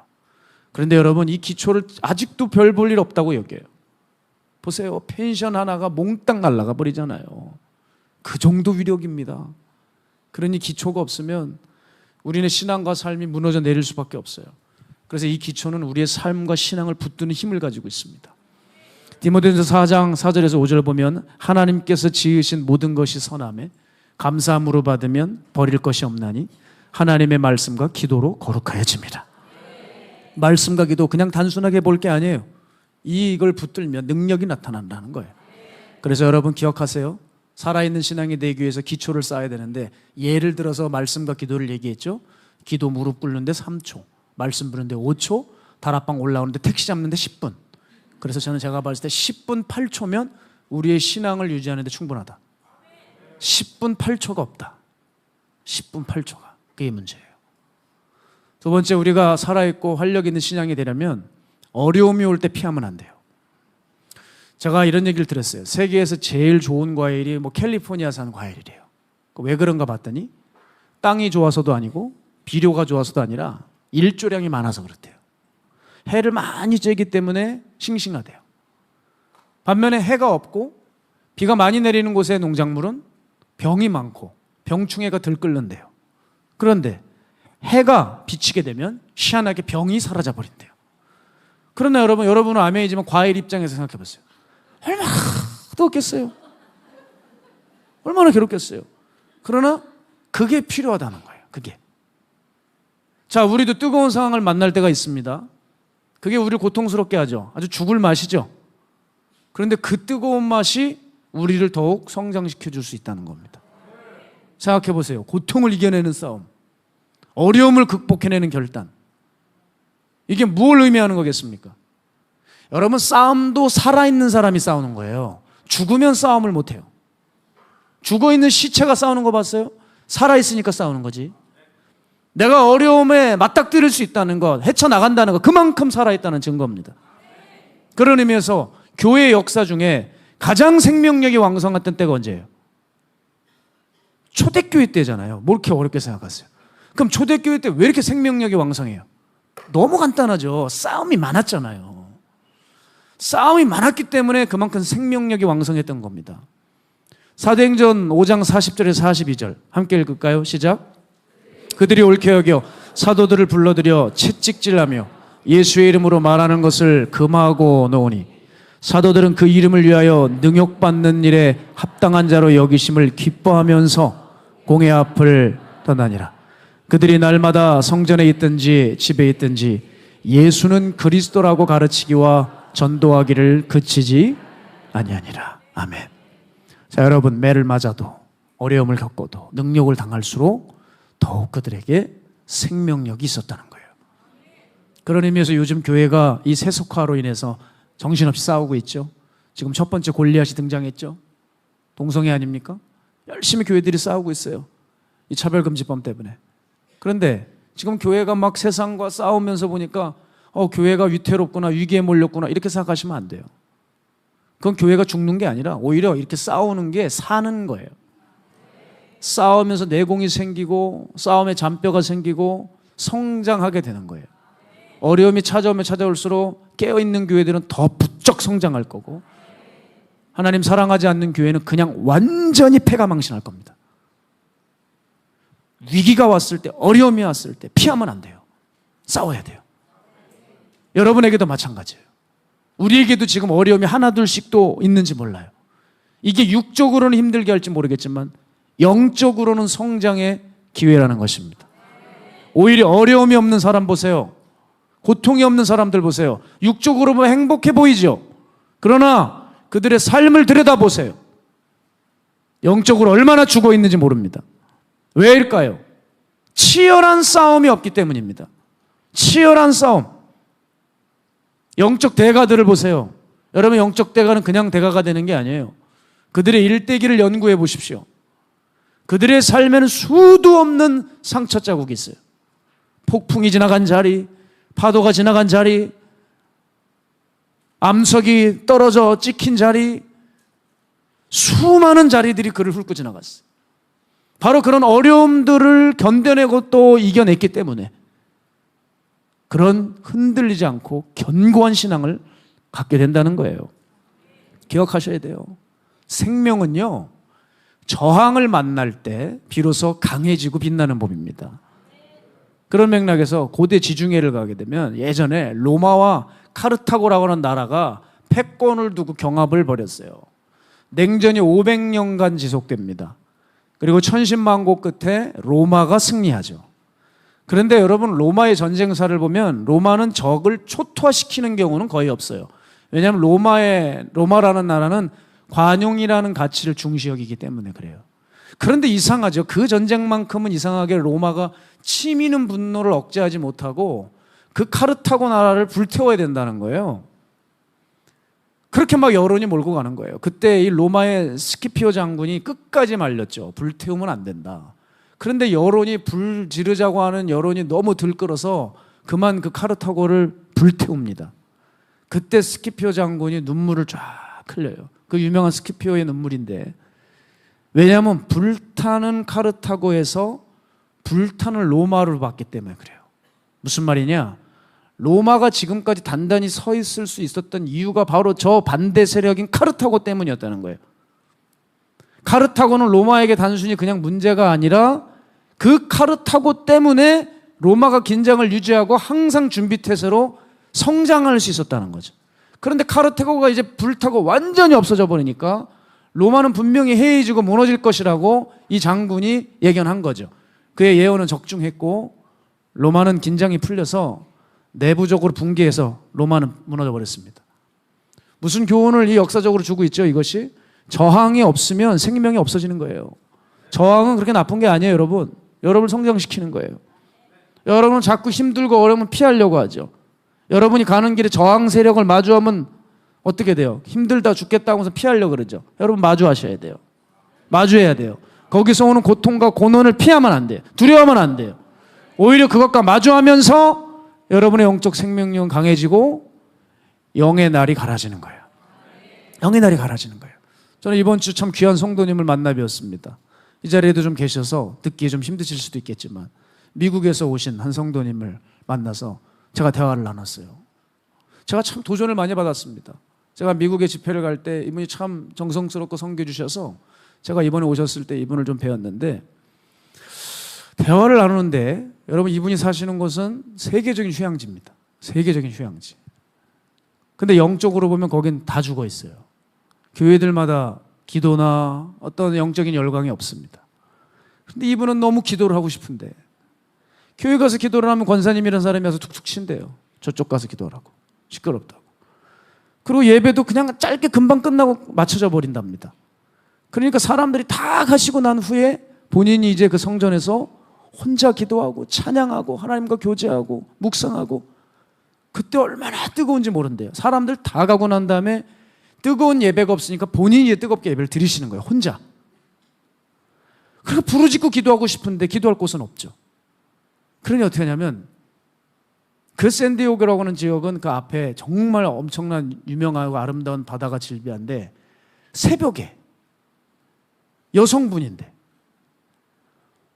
그런데 여러분 이 기초를 아직도 별 볼 일 없다고 여겨요. 보세요. 펜션 하나가 몽땅 날아가 버리잖아요. 그 정도 위력입니다. 그러니 기초가 없으면 우리는 신앙과 삶이 무너져 내릴 수밖에 없어요. 그래서 이 기초는 우리의 삶과 신앙을 붙드는 힘을 가지고 있습니다. 디모데전서 4장 4절에서 5절 보면 하나님께서 지으신 모든 것이 선하매 감사함으로 받으면 버릴 것이 없나니 하나님의 말씀과 기도로 거룩하여집니다. 말씀과 기도 그냥 단순하게 볼 게 아니에요. 이걸 붙들면 능력이 나타난다는 거예요. 그래서 여러분 기억하세요. 살아있는 신앙이 되기 위해서 기초를 쌓아야 되는데, 예를 들어서 말씀과 기도를 얘기했죠. 기도 무릎 꿇는데 3초, 말씀 부르는데 5초, 다락방 올라오는데 택시 잡는데 10분. 그래서 저는 제가 봤을 때 10분 8초면 우리의 신앙을 유지하는 데 충분하다. 10분 8초가 없다. 10분 8초가. 그게 문제예요. 두 번째, 우리가 살아있고 활력 있는 신앙이 되려면 어려움이 올 때 피하면 안 돼요. 제가 이런 얘기를 들었어요. 세계에서 제일 좋은 과일이 캘리포니아산 과일이래요. 왜 그런가 봤더니 땅이 좋아서도 아니고 비료가 좋아서도 아니라 일조량이 많아서 그렇대요. 해를 많이 쬐기 때문에 싱싱하대요. 반면에 해가 없고 비가 많이 내리는 곳의 농작물은 병이 많고 병충해가 들끓는데요. 그런데 해가 비치게 되면 희한하게 병이 사라져 버린대요. 그러나 여러분은 아멘이지만 과일 입장에서 생각해 보세요. 얼마나 더웠겠어요. 얼마나 괴롭겠어요. 그러나 그게 필요하다는 거예요. 그게. 자, 우리도 뜨거운 상황을 만날 때가 있습니다. 그게 우리를 고통스럽게 하죠. 아주 죽을 맛이죠. 그런데 그 뜨거운 맛이 우리를 더욱 성장시켜 줄 수 있다는 겁니다. 생각해 보세요. 고통을 이겨내는 싸움, 어려움을 극복해내는 결단, 이게 뭘 의미하는 거겠습니까? 여러분, 싸움도 살아있는 사람이 싸우는 거예요. 죽으면 싸움을 못해요. 죽어있는 시체가 싸우는 거 봤어요? 살아있으니까 싸우는 거지. 내가 어려움에 맞닥뜨릴 수 있다는 것, 헤쳐나간다는 것, 그만큼 살아있다는 증거입니다. 그런 의미에서 교회 역사 중에 가장 생명력이 왕성했던 때가 언제예요? 초대교회 때잖아요. 뭘 이렇게 어렵게 생각하세요? 그럼 초대교회 때 왜 이렇게 생명력이 왕성해요? 너무 간단하죠. 싸움이 많았잖아요. 싸움이 많았기 때문에 그만큼 생명력이 왕성했던 겁니다. 사도행전 5장 40절에서 42절 함께 읽을까요? 시작. 그들이 옳게 여겨 사도들을 불러들여 채찍질하며 예수의 이름으로 말하는 것을 금하고 놓으니 사도들은 그 이름을 위하여 능욕받는 일에 합당한 자로 여기심을 기뻐하면서 공회 앞을 떠나니라. 그들이 날마다 성전에 있든지 집에 있든지 예수는 그리스도라고 가르치기와 전도하기를 그치지 아니하니라. 아멘. 자, 여러분, 매를 맞아도 어려움을 겪어도 능력을 당할수록 더욱 그들에게 생명력이 있었다는 거예요. 그런 의미에서 요즘 교회가 이 세속화로 인해서 정신없이 싸우고 있죠. 지금 첫 번째 골리앗이 등장했죠. 동성애 아닙니까? 열심히 교회들이 싸우고 있어요. 이 차별금지법 때문에. 그런데 지금 교회가 막 세상과 싸우면서 보니까 교회가 위태롭구나, 위기에 몰렸구나 이렇게 생각하시면 안 돼요. 그건 교회가 죽는 게 아니라 오히려 이렇게 싸우는 게 사는 거예요. 싸우면서 내공이 생기고 싸움에 잔뼈가 생기고 성장하게 되는 거예요. 어려움이 찾아오면 찾아올수록 깨어있는 교회들은 더 부쩍 성장할 거고, 하나님 사랑하지 않는 교회는 그냥 완전히 패가망신할 겁니다. 위기가 왔을 때, 어려움이 왔을 때 피하면 안 돼요. 싸워야 돼요. 여러분에게도 마찬가지예요. 우리에게도 지금 어려움이 하나둘씩 또 있는지 몰라요. 이게 육적으로는 힘들게 할지 모르겠지만 영적으로는 성장의 기회라는 것입니다. 오히려 어려움이 없는 사람 보세요. 고통이 없는 사람들 보세요. 육적으로 보면 행복해 보이죠. 그러나 그들의 삶을 들여다보세요. 영적으로 얼마나 죽어 있는지 모릅니다. 왜일까요? 치열한 싸움이 없기 때문입니다. 치열한 싸움. 영적 대가들을 보세요. 여러분, 영적 대가는 그냥 대가가 되는 게 아니에요. 그들의 일대기를 연구해 보십시오. 그들의 삶에는 수도 없는 상처 자국이 있어요. 폭풍이 지나간 자리, 파도가 지나간 자리, 암석이 떨어져 찍힌 자리, 수많은 자리들이 그를 훑고 지나갔어요. 바로 그런 어려움들을 견뎌내고 또 이겨냈기 때문에 그런 흔들리지 않고 견고한 신앙을 갖게 된다는 거예요. 기억하셔야 돼요. 생명은요, 저항을 만날 때 비로소 강해지고 빛나는 법입니다. 그런 맥락에서 고대 지중해를 가게 되면 예전에 로마와 카르타고라고 하는 나라가 패권을 두고 경합을 벌였어요. 냉전이 500년간 지속됩니다. 그리고 천신만고 끝에 로마가 승리하죠. 그런데 여러분, 로마의 전쟁사를 보면 로마는 적을 초토화시키는 경우는 거의 없어요. 왜냐하면 로마라는 나라는 관용이라는 가치를 중시 여기기 때문에 그래요. 그런데 이상하죠. 그 전쟁만큼은 이상하게 로마가 치미는 분노를 억제하지 못하고 그 카르타고 나라를 불태워야 된다는 거예요. 그렇게 막 여론이 몰고 가는 거예요. 그때 이 로마의 스키피오 장군이 끝까지 말렸죠. 불태우면 안 된다. 그런데 여론이 불 지르자고 하는 여론이 너무 들끓어서 그만 그 카르타고를 불태웁니다. 그때 스키피오 장군이 눈물을 쫙 흘려요. 그 유명한 스키피오의 눈물인데, 왜냐하면 불타는 카르타고에서 불타는 로마를 봤기 때문에 그래요. 무슨 말이냐? 로마가 지금까지 단단히 서 있을 수 있었던 이유가 바로 저 반대 세력인 카르타고 때문이었다는 거예요. 카르타고는 로마에게 단순히 그냥 문제가 아니라 그 카르타고 때문에 로마가 긴장을 유지하고 항상 준비태세로 성장할 수 있었다는 거죠. 그런데 카르타고가 이제 불타고 완전히 없어져 버리니까 로마는 분명히 해이해지고 무너질 것이라고 이 장군이 예견한 거죠. 그의 예언은 적중했고 로마는 긴장이 풀려서 내부적으로 붕괴해서 로마는 무너져 버렸습니다. 무슨 교훈을 이 역사적으로 주고 있죠? 이것이 저항이 없으면 생명이 없어지는 거예요. 저항은 그렇게 나쁜 게 아니에요, 여러분. 여러분을 성장시키는 거예요. 여러분은 자꾸 힘들고 어려우면 피하려고 하죠. 여러분이 가는 길에 저항 세력을 마주하면 어떻게 돼요? 힘들다 죽겠다고 해서 피하려고 그러죠. 여러분 마주하셔야 돼요. 마주해야 돼요. 거기서 오는 고통과 고난을 피하면 안 돼요. 두려워하면 안 돼요. 오히려 그것과 마주하면서 여러분의 영적 생명력은 강해지고 영의 날이 갈아지는 거예요. 영의 날이 갈아지는 거예요. 저는 이번 주 참 귀한 성도님을 만나 뵈었습니다. 이 자리에도 좀 계셔서 듣기 좀 힘드실 수도 있겠지만 미국에서 오신 한 성도님을 만나서 제가 대화를 나눴어요. 제가 참 도전을 많이 받았습니다. 제가 미국에 집회를 갈 때 이분이 참 정성스럽고 섬겨 주셔서 제가 이번에 오셨을 때 이분을 좀 배웠는데, 대화를 나누는데 여러분, 이분이 사시는 곳은 세계적인 휴양지입니다. 세계적인 휴양지. 근데 영적으로 보면 거긴 다 죽어 있어요. 교회들마다 기도나 어떤 영적인 열광이 없습니다. 근데 이분은 너무 기도를 하고 싶은데, 교회 가서 기도를 하면 권사님이라는 사람이 와서 툭툭 친대요. 저쪽 가서 기도하라고. 시끄럽다고. 그리고 예배도 그냥 짧게 금방 끝나고 맞춰져 버린답니다. 그러니까 사람들이 다 가시고 난 후에 본인이 이제 그 성전에서 혼자 기도하고 찬양하고 하나님과 교제하고 묵상하고, 그때 얼마나 뜨거운지 모른대요. 사람들 다 가고 난 다음에 뜨거운 예배가 없으니까 본인이 이제 뜨겁게 예배를 드리시는 거예요. 혼자. 그러니까 부르짖고 기도하고 싶은데 기도할 곳은 없죠. 그러니 어떻게 하냐면, 그 샌디에고라고 하는 지역은 그 앞에 정말 엄청난 유명하고 아름다운 바다가 즐비한데, 새벽에 여성분인데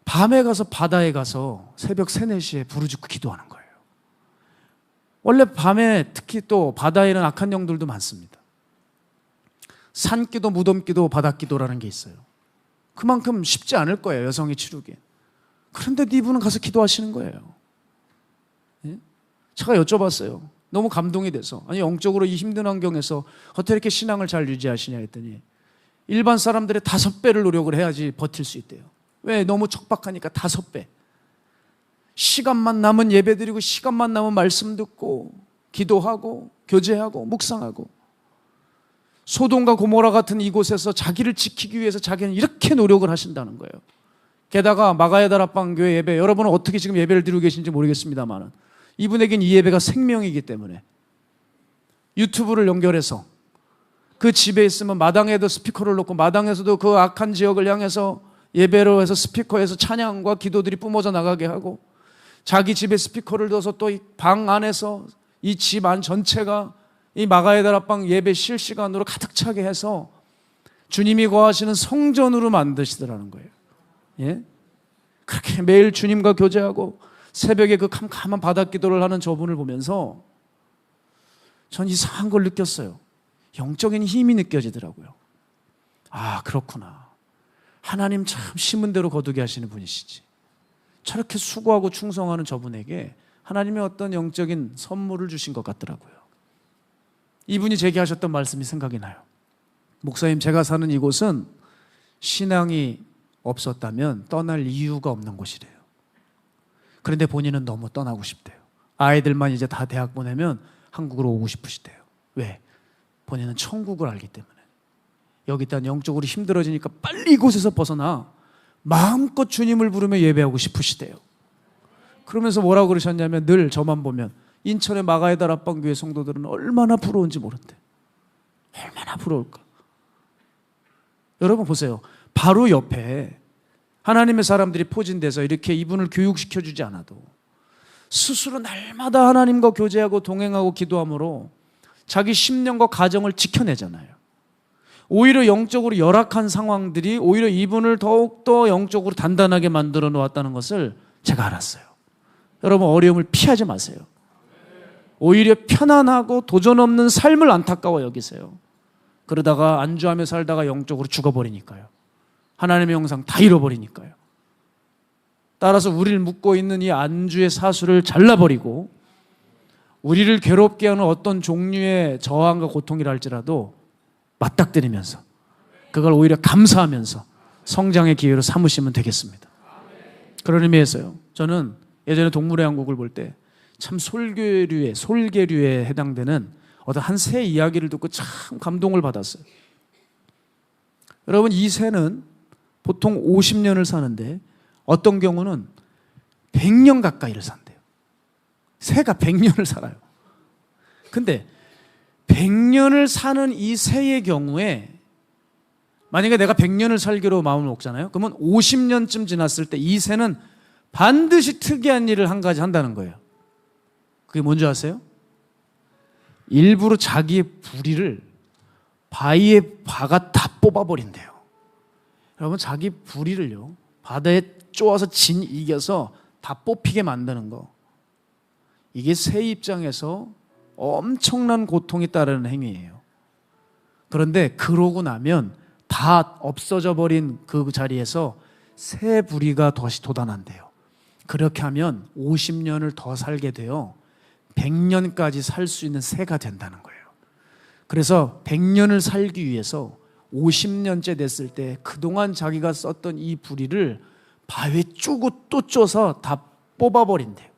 밤에 가서 바다에 가서 새벽 3, 4시에 부르짖고 기도하는 거예요. 원래 밤에 특히 또 바다에는 악한 영들도 많습니다. 산기도 무덤기도 바닷기도라는 게 있어요. 그만큼 쉽지 않을 거예요, 여성이 치르기엔. 그런데 이분은 가서 기도하시는 거예요. 예? 제가 여쭤봤어요. 너무 감동이 돼서. 아니, 영적으로 이 힘든 환경에서 어떻게 이렇게 신앙을 잘 유지하시냐 했더니 일반 사람들의 5배를 노력을 해야지 버틸 수 있대요. 왜? 너무 척박하니까 5배. 시간만 남은 예배 드리고 시간만 남은 말씀 듣고 기도하고 교제하고 묵상하고, 소돔과 고모라 같은 이곳에서 자기를 지키기 위해서 자기는 이렇게 노력을 하신다는 거예요. 게다가 마가야 다락방 교회 예배, 여러분은 어떻게 지금 예배를 드리고 계신지 모르겠습니다만 이분에겐 이 예배가 생명이기 때문에 유튜브를 연결해서 그 집에 있으면 마당에도 스피커를 놓고 마당에서도 그 악한 지역을 향해서 예배로 해서 스피커에서 찬양과 기도들이 뿜어져 나가게 하고, 자기 집에 스피커를 둬서 또 이 방 안에서 이 집 안 전체가 이 마가야 다락방 예배 실시간으로 가득 차게 해서 주님이 거하시는 성전으로 만드시더라는 거예요. 예? 그렇게 매일 주님과 교제하고 새벽에 그 캄캄한 바닷기도를 하는 저분을 보면서 전 이상한 걸 느꼈어요. 영적인 힘이 느껴지더라고요. 아, 그렇구나. 하나님 참 심은 대로 거두게 하시는 분이시지. 저렇게 수고하고 충성하는 저분에게 하나님의 어떤 영적인 선물을 주신 것 같더라고요. 이분이 제게 하셨던 말씀이 생각이 나요. 목사님, 제가 사는 이곳은 신앙이 없었다면 떠날 이유가 없는 곳이래요. 그런데 본인은 너무 떠나고 싶대요. 아이들만 이제 다 대학 보내면 한국으로 오고 싶으시대요. 왜? 본인은 천국을 알기 때문에. 여기 있다 영적으로 힘들어지니까 빨리 이곳에서 벗어나 마음껏 주님을 부르며 예배하고 싶으시대요. 그러면서 뭐라고 그러셨냐면, 늘 저만 보면 인천의 마가에달 앞방교회 성도들은 얼마나 부러운지 모른대. 얼마나 부러울까. 여러분 보세요. 바로 옆에 하나님의 사람들이 포진돼서 이렇게 이분을 교육시켜주지 않아도 스스로 날마다 하나님과 교제하고 동행하고 기도함으로 자기 심령과 가정을 지켜내잖아요. 오히려 영적으로 열악한 상황들이 오히려 이분을 더욱더 영적으로 단단하게 만들어 놓았다는 것을 제가 알았어요. 여러분, 어려움을 피하지 마세요. 오히려 편안하고 도전 없는 삶을 안타까워 여기세요. 그러다가 안주하며 살다가 영적으로 죽어버리니까요. 하나님의 형상 다 잃어버리니까요. 따라서 우리를 묶고 있는 이 안주의 사수를 잘라버리고 우리를 괴롭게 하는 어떤 종류의 저항과 고통이라 할지라도 맞닥뜨리면서 그걸 오히려 감사하면서 성장의 기회로 삼으시면 되겠습니다. 그런 의미에서요, 저는 예전에 동물의 왕국을 볼 때 참 솔개류에 해당되는 어떤 한 새 이야기를 듣고 참 감동을 받았어요. 여러분, 이 새는 보통 50년을 사는데 어떤 경우는 100년 가까이를 산대요. 새가 100년을 살아요. 근데 100년을 사는 이 새의 경우에 만약에 내가 100년을 살기로 마음을 먹잖아요. 그러면 50년쯤 지났을 때 이 새는 반드시 특이한 일을 한 가지 한다는 거예요. 그게 뭔지 아세요? 일부러 자기의 부리를 바위에 박아 다 뽑아버린대요. 여러분, 자기 부리를요, 바다에 쪼아서 이겨서 다 뽑히게 만드는 거, 이게 새 입장에서 엄청난 고통이 따르는 행위예요. 그런데 그러고 나면 다 없어져 버린 그 자리에서 새 부리가 다시 돋아난대요. 그렇게 하면 50년을 더 살게 돼요. 100년까지 살 수 있는 새가 된다는 거예요. 그래서 100년을 살기 위해서 50년째 됐을 때 그동안 자기가 썼던 이 부리를 바위에 쪼고 또 쪼서 다 뽑아버린대요.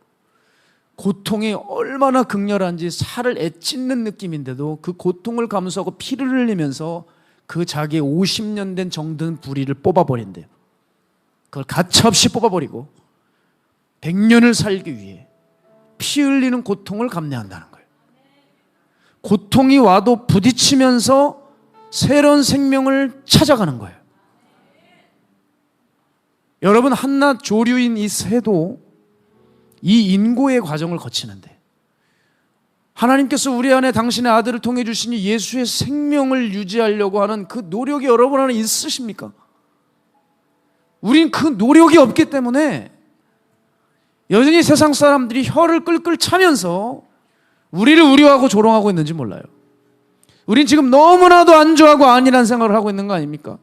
고통이 얼마나 극렬한지 살을 애찢는 느낌인데도 그 고통을 감수하고 피를 흘리면서 그 자기의 50년 된 정든 부리를 뽑아버린대요. 그걸 가차없이 뽑아버리고 100년을 살기 위해 피 흘리는 고통을 감내한다는 거예요. 고통이 와도 부딪히면서 새로운 생명을 찾아가는 거예요. 여러분, 한낱 조류인 이 새도 이 인고의 과정을 거치는데 하나님께서 우리 안에 당신의 아들을 통해 주신 예수의 생명을 유지하려고 하는 그 노력이 여러분 안에 있으십니까? 우린 그 노력이 없기 때문에 여전히 세상 사람들이 혀를 끌끌 차면서 우리를 우려하고 조롱하고 있는지 몰라요. 우린 지금 너무나도 안주하고 안일한 생활을 하고 있는 거 아닙니까?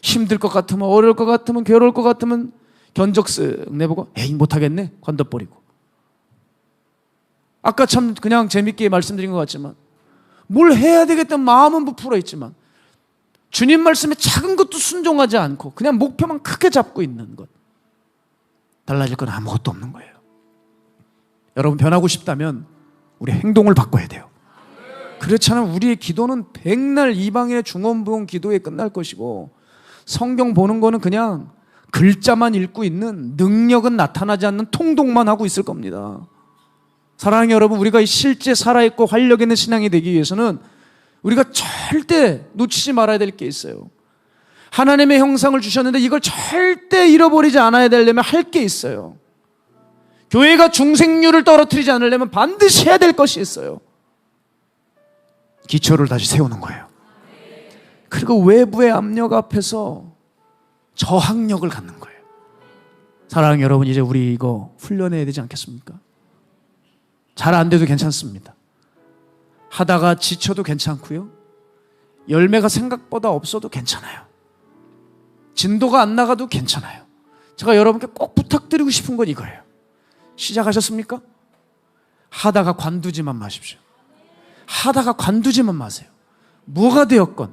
힘들 것 같으면, 어려울 것 같으면, 괴로울 것 같으면 견적 쓱 내보고 에이 못하겠네 건너버리고. 아까 참 그냥 재밌게 말씀드린 것 같지만 뭘 해야 되겠다는 마음은 부풀어 있지만 주님 말씀에 작은 것도 순종하지 않고 그냥 목표만 크게 잡고 있는 것, 달라질 건 아무것도 없는 거예요. 여러분, 변하고 싶다면 우리 행동을 바꿔야 돼요. 그렇지 않으면 우리의 기도는 백날 이방인의 중언부언 기도에 끝날 것이고 성경 보는 거는 그냥 글자만 읽고 있는, 능력은 나타나지 않는 통독만 하고 있을 겁니다. 사랑하는 여러분, 우리가 실제 살아있고 활력 있는 신앙이 되기 위해서는 우리가 절대 놓치지 말아야 될 게 있어요. 하나님의 형상을 주셨는데 이걸 절대 잃어버리지 않아야 되려면 할 게 있어요. 교회가 중생률을 떨어뜨리지 않으려면 반드시 해야 될 것이 있어요. 기초를 다시 세우는 거예요. 그리고 외부의 압력 앞에서 저항력을 갖는 거예요. 사랑하는 여러분, 이제 우리 이거 훈련해야 되지 않겠습니까? 잘 안 돼도 괜찮습니다. 하다가 지쳐도 괜찮고요. 열매가 생각보다 없어도 괜찮아요. 진도가 안 나가도 괜찮아요. 제가 여러분께 꼭 부탁드리고 싶은 건 이거예요. 시작하셨습니까? 하다가 관두지만 마십시오. 하다가 관두지만 마세요. 뭐가 되었건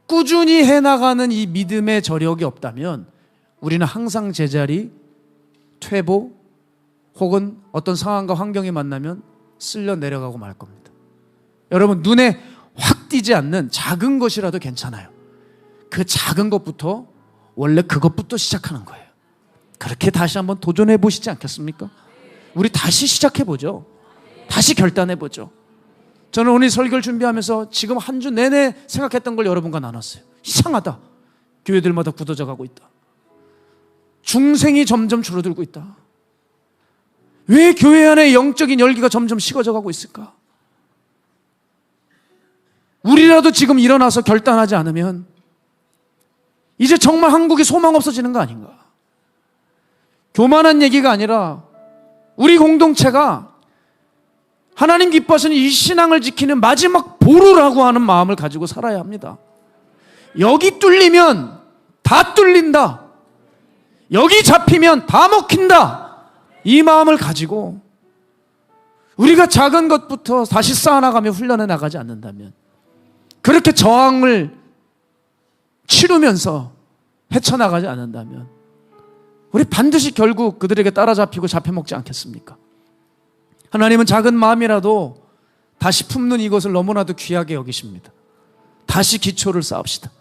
꾸준히 해나가는 이 믿음의 저력이 없다면 우리는 항상 제자리, 퇴보 혹은 어떤 상황과 환경이 만나면 쓸려 내려가고 말 겁니다. 여러분, 눈에 확 띄지 않는 작은 것이라도 괜찮아요. 그 작은 것부터, 원래 그것부터 시작하는 거예요. 그렇게 다시 한번 도전해 보시지 않겠습니까? 우리 다시 시작해 보죠. 다시 결단해 보죠. 저는 오늘 설교를 준비하면서 지금 한 주 내내 생각했던 걸 여러분과 나눴어요. 이상하다. 교회들마다 굳어져 가고 있다. 중생이 점점 줄어들고 있다. 왜 교회 안에 영적인 열기가 점점 식어져 가고 있을까? 우리라도 지금 일어나서 결단하지 않으면 이제 정말 한국이 소망 없어지는 거 아닌가? 교만한 얘기가 아니라 우리 공동체가 하나님 기뻐하시는 이 신앙을 지키는 마지막 보루라고 하는 마음을 가지고 살아야 합니다. 여기 뚫리면 다 뚫린다. 여기 잡히면 다 먹힌다. 이 마음을 가지고 우리가 작은 것부터 다시 쌓아나가며 훈련해 나가지 않는다면, 그렇게 저항을 치르면서 헤쳐나가지 않는다면 우리 반드시 결국 그들에게 따라잡히고 잡혀먹지 않겠습니까? 하나님은 작은 마음이라도 다시 품는 이것을 너무나도 귀하게 여기십니다. 다시 기초를 쌓읍시다.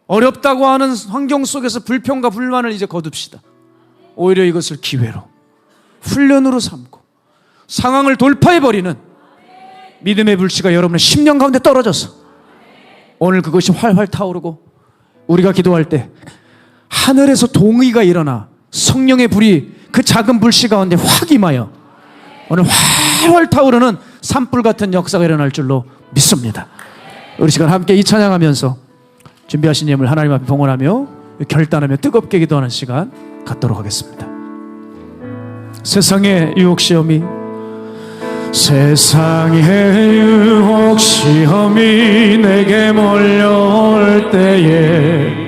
어렵다고 하는 환경 속에서 불평과 불만을 이제 거둡시다. 오히려 이것을 기회로, 훈련으로 삼고 상황을 돌파해버리는 믿음의 불씨가 여러분의 심령 가운데 떨어져서 오늘 그것이 활활 타오르고 우리가 기도할 때 하늘에서 동의가 일어나 성령의 불이 그 작은 불씨 가운데 확 임하여 오늘 활활 타오르는 산불 같은 역사가 일어날 줄로 믿습니다. 우리 시간 함께 이 찬양하면서 준비하신 예물 하나님 앞에 봉헌하며 결단하며 뜨겁게 기도하는 시간 갖도록 하겠습니다. 세상의 유혹시험이, 세상의 유혹시험이 내게 몰려올 때에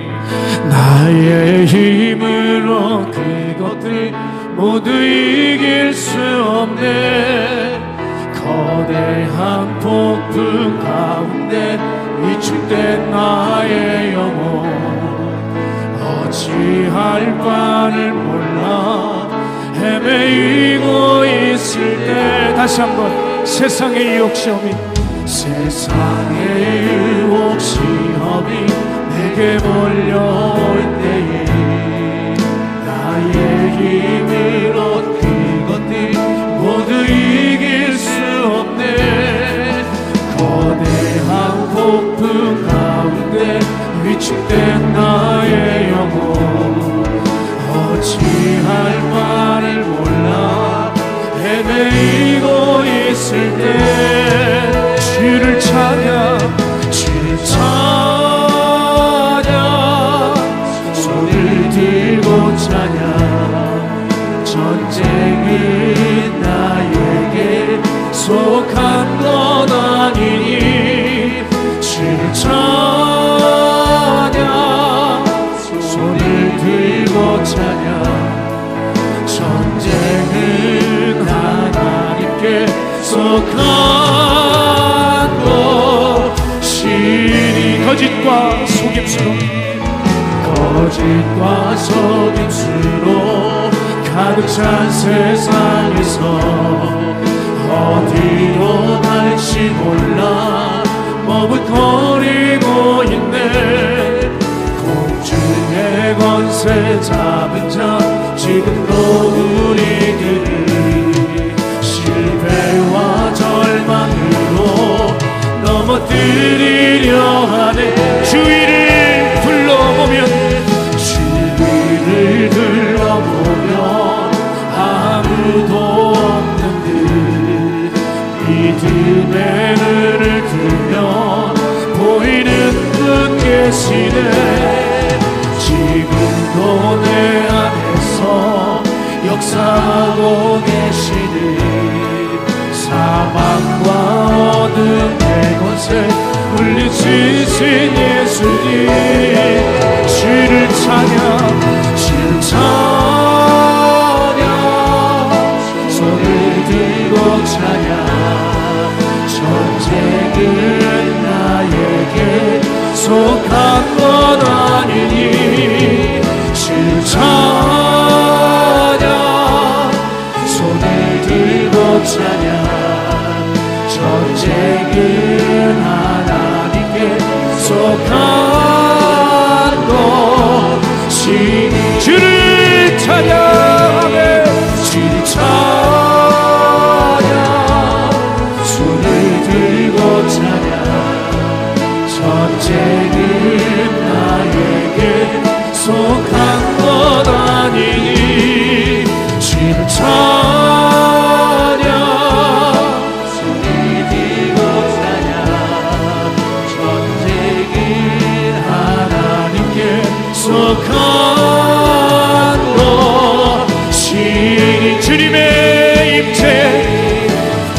나의 힘으로 그것들 모두 이길 수 없네. 거대한 폭풍 가운데 위축된 나의 영혼, 어찌할 바를 몰라 헤매이고 있을 때, 다시 한번 세상의 유혹시험이, 세상의 유혹시험이 내게 몰려올 때에 나의 힘으로 그것들 모두 이길 수 없네. 거대한 폭풍 가운데 위축된 나의 영혼, 어찌할 바를 몰라 헤매이고 있을 때 주를 찬양, 주를 찬양, 손을 들고 찬양. 전쟁은 나에게 속한 것 아니니 주를 찬양, 손을 들고 찬양. 전쟁은 하나님께 속한 것이니 거짓과 속임수로, 거짓과 속임수로 가득 찬 세상에서 어디로 갈지 몰라 머뭇거리고 있네. 공중의 권세 잡은 자 지금도 우리들을 실패와 절망으로 넘어뜨리려 하네. 주위를 둘러보면, 주위를 둘러보면 아무도 없는 듯 믿음의 눈을 들면 보이는 분 계시네. 지금도 내 안에서 역사하고 계시네. 사망과 어둠의 권세 물리치신 예수님, 주를 찬양, 주를 속한 것 아니니 주 찬양 손을 들고 찬양 전쟁은 하나님께 속한 것이 주를 찬양하며 주를 찬양 손을 들고 찬양 전쟁은 나에게 속한 것 아니니 주를 찬양 손을 들고 찬양 전쟁은 하나님께 속한 것이 주님의 임재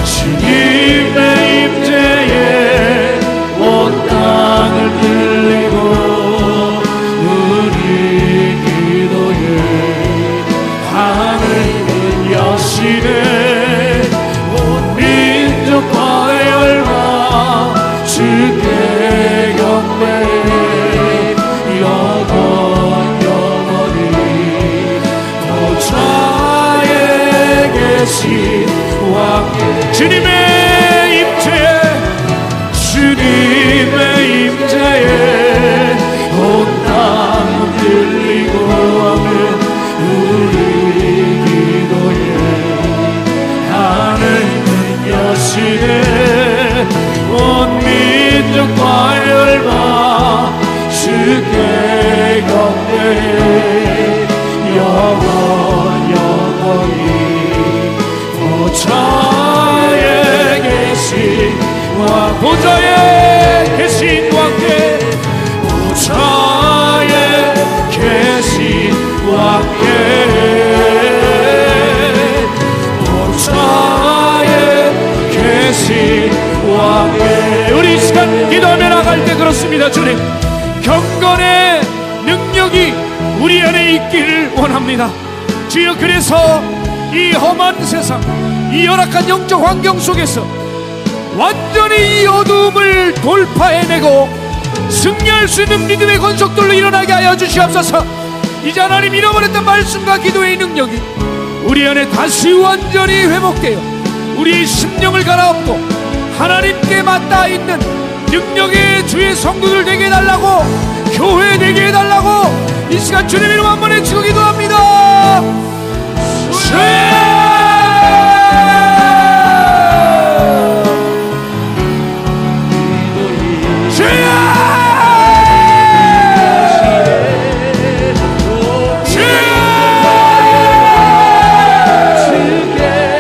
주님의 임재에 온 땅을 들리고 우리 기도에 하늘은 여시네 온 민족과의 열망 주께 경배해 영원히 보좌에 계신 왕 주님의 임재에 주님의 임재에 온 땅 들리고 하면 우리 기도에 하늘은 여시네 온 민족과의 열망 주께 경배해 영원히 보좌에 계신 왕 보좌에 계신 왕께 보좌에 계신 왕께 보좌에 계신 왕께 우리 이 시간 기도하며 나갈 때 그렇습니다. 주님 경건의 능력이 우리 안에 있기를 원합니다. 주여 그래서 이 험한 세상 이 열악한 영적 환경 속에서 완전히 이 어두움을 돌파해내고 승리할 수 있는 믿음의 권속들로 일어나게 하여 주시옵소서. 이제 하나님 잃어버렸던 말씀과 기도의 능력이 우리 안에 다시 완전히 회복되어 우리의 심령을 갈아엎고 하나님께 맞닿아 있는 능력의 주의 성도들 되게 해달라고 교회 되게 해달라고 이 시간 주님 이름 한번 외치고 기도합니다.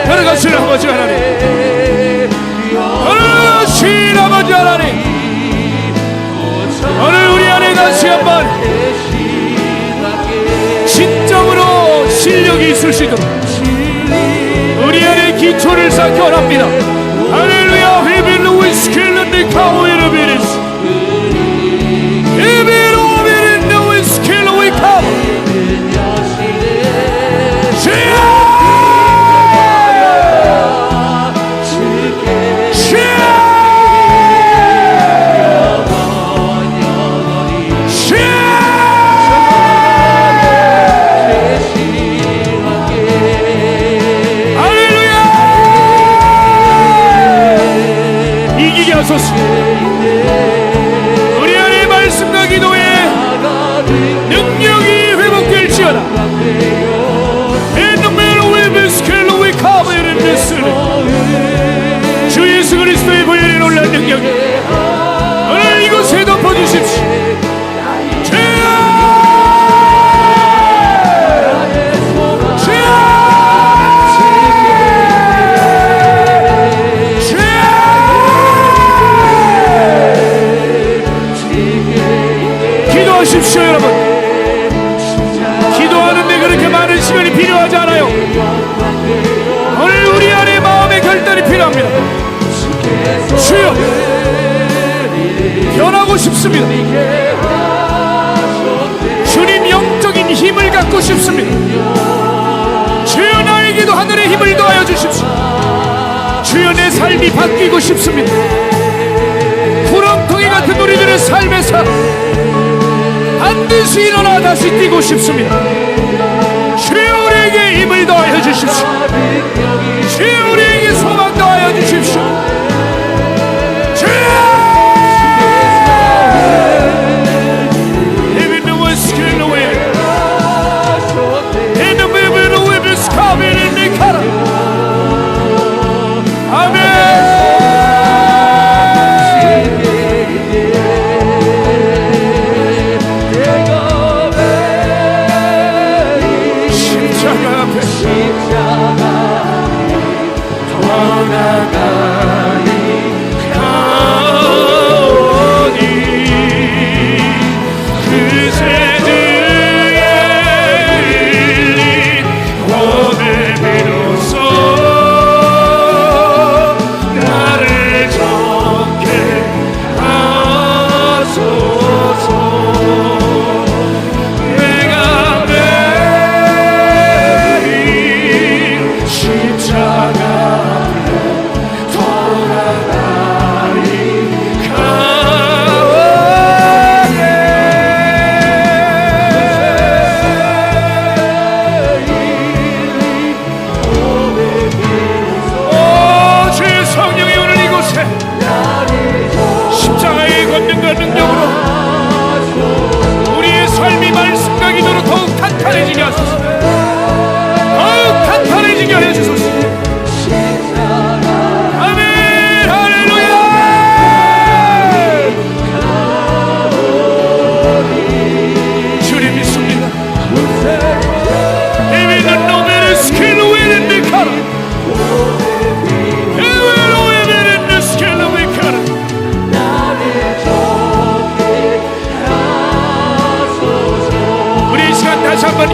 걸어가시는 아버지 하나님 걸어가시는 아버지 하나님 오늘 우리 안에 다시 한번 진정으로 실력이 있을 수 있도록 우리 안에 기초를 쌓기 원합니다. 할렐루야. 히빌루 위스킬런데 카오이르 비리스 히빌루 비린데 위스킬루 위카오 우리 안에 말씀과 기도에 능력이 회복될지어다. 주 예수 그리스도의 보혈에 놀란 능력이 오늘 이곳에 덮어주십시오. 기도하십시오 여러분. 기도하는데 그렇게 많은 시간이 필요하지 않아요. 오늘 우리 안에 마음의 결단이 필요합니다. 주여 변하고 싶습니다. 주님 영적인 힘을 갖고 싶습니다. 주여 나에게도 하늘의 힘을 더하여 주십시오. 주여 내 삶이 바뀌고 싶습니다. 구렁텅이 같은 우리들의 삶에서 다시 일어나 다시 뛰고 싶습니다. 주여 우리에게 힘을 더하여 주십시오. 주여 우리에게 소망 더하여 주십시오. 주여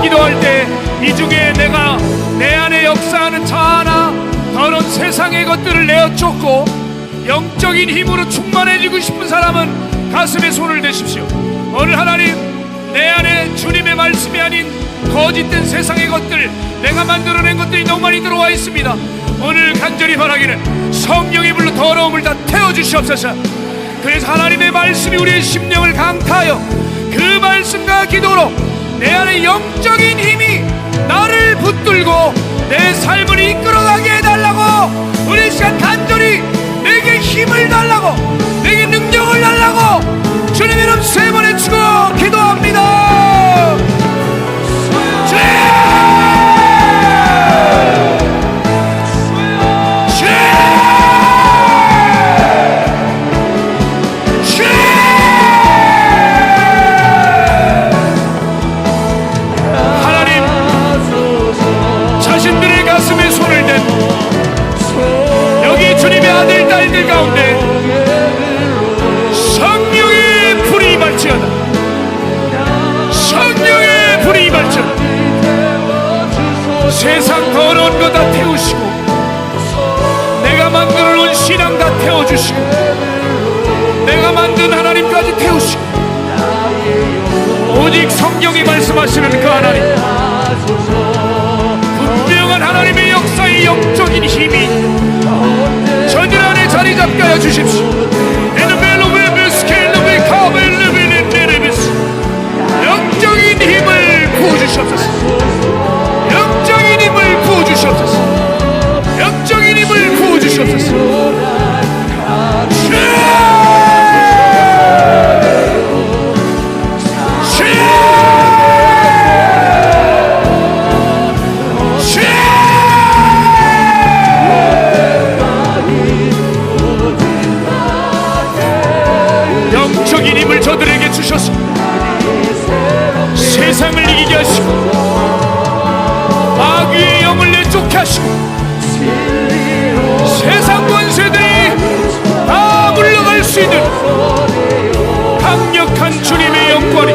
기도할 때 이 중에 내가 내 안에 역사하는 자 하나 더러운 세상의 것들을 내어쫓고 영적인 힘으로 충만해지고 싶은 사람은 가슴에 손을 대십시오. 오늘 하나님, 내 안에 주님의 말씀이 아닌 거짓된 세상의 것들, 내가 만들어낸 것들이 너무 많이 들어와 있습니다. 오늘 간절히 바라기를 성령의 불로 더러움을 다 태워주시옵소서. 그래서 하나님의 말씀이 우리의 심령을 강타하여 그 말씀과 기도로 내 안에 영적인 힘이 나를 붙들고 내 삶을 이끌어가게 해달라고, 우리 시간 간절히 내게 힘을 달라고, 내게 능력을 달라고 주님 이름 세 번 외치고 기도합니다. 주님의 아들 딸들 가운데 성령의 불이 임할지어다. 성령의 불이 임할지어다. 세상 더러운 거 다 태우시고 내가 만들어 놓은 신앙 다 태워주시고 내가 만든 하나님까지 태우시고 오직 성령이 말씀하시는 그 하나님, 분명한 하나님의 역사의 영적인 힘이 저들 안에 자리 잡게 하여 주십시오. 영적인 힘을 부어주시옵소서. 영적인 힘을 부어주시옵소서. 영적인 힘을 부어주시옵소서. 영적인 힘을 저들에게 주셔서 세상을 이기게 하시고 마귀의 영을 내쫓게 하시고 세상 권세들이 다 물러갈 수 있는 강력한 주님의 영권이,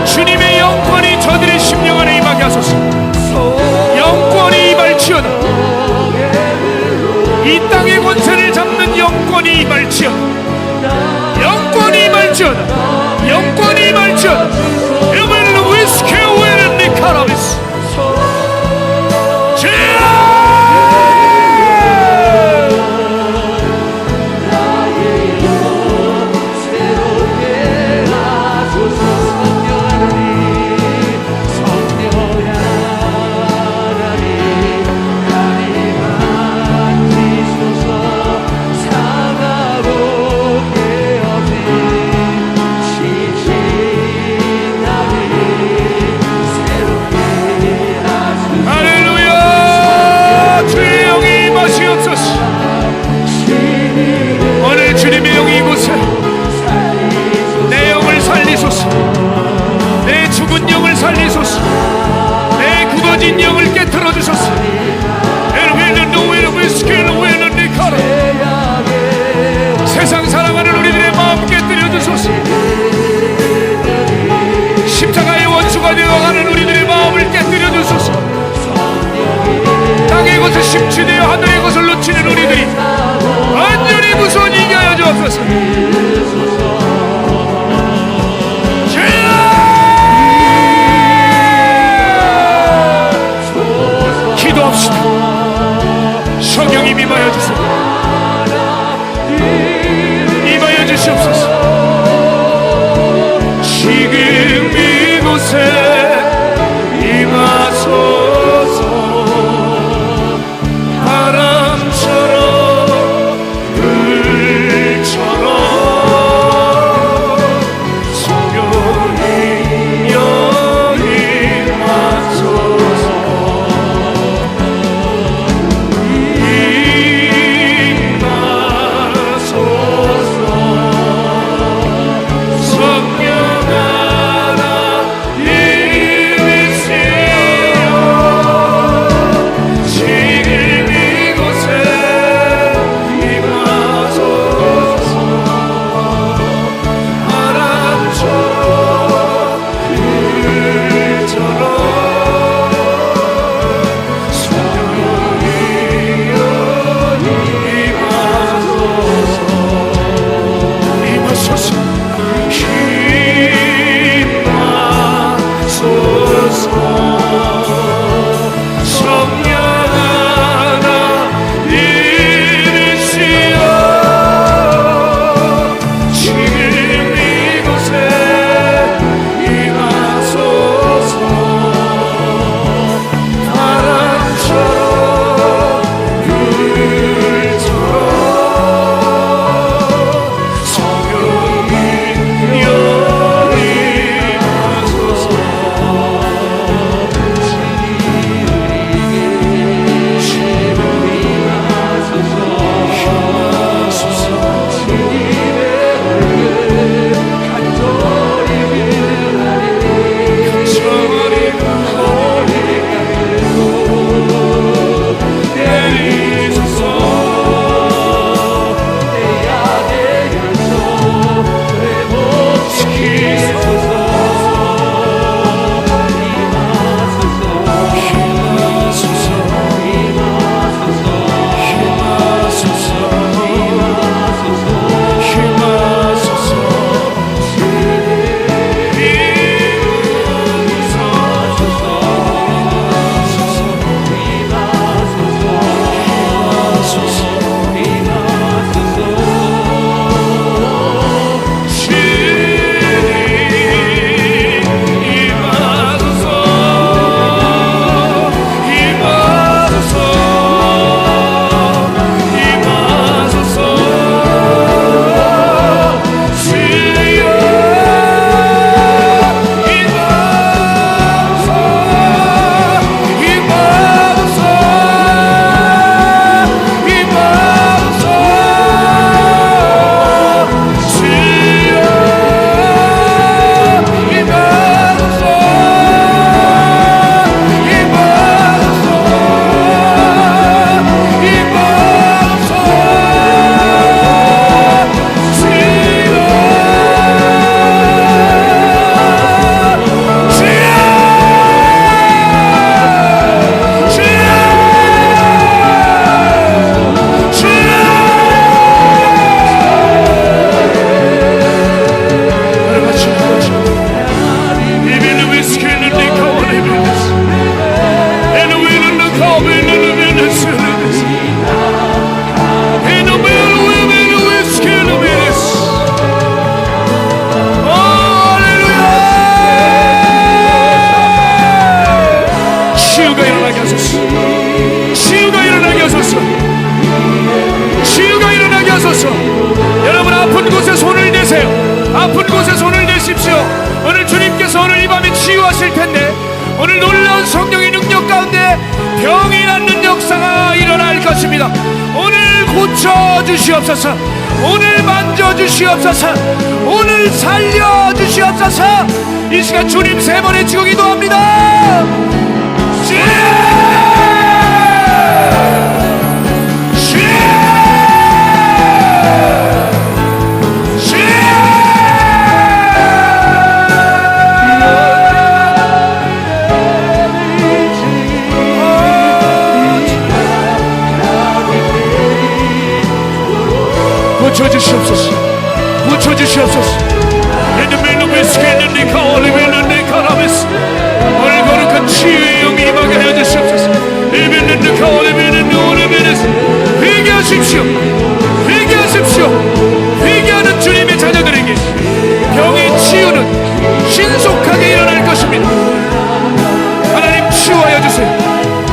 주님의 영권이 저들의 심령 안에 임하게 하소서. 영권이 임할지어다. 이 땅의 권세를 잡는 영권이 임할지어다. 영권이 임할지어다. 영권이 임할지어다. 에멜로 위스케오에는 니카라비스 기도합시다. 성령님 임하여 주세요. 임하여 주시옵소서. 지금 이곳에 임하소서. 바람처럼 불처럼 성령이여 임하소서. 아픈 곳에 손을 대십시오. 오늘 주님께서 오늘 이 밤에 치유하실 텐데, 오늘 놀라운 성령의 능력 가운데 병이 낫는 역사가 일어날 것입니다. 오늘 고쳐주시옵소서. 오늘 만져주시옵소서. 오늘 살려주시옵소서. 이 시간 주님 세 번 외치고 기도합니다. 고쳐주시옵소서. 주시옵소서. 오늘 거룩한 치유의 영이 임하게 하여 주시옵소서. 회개하십시오. 회개하십시오. 회개하는 주님의 자녀들에게 병의 치유는 신속하게 일어날 것입니다. 하나님 치유하여 주세요.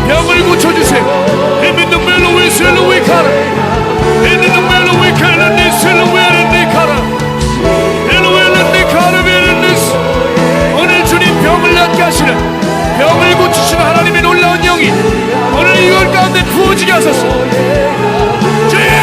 병을 고쳐주세요. 오늘 주님 병을 낫게 하시는, 병을 고치시는 하나님의 놀라운 영이 오늘 이걸 가운데 부어지게 하소서. 주여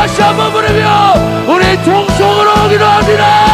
다시 한번 부르며 우리 통성으로 기도합니다.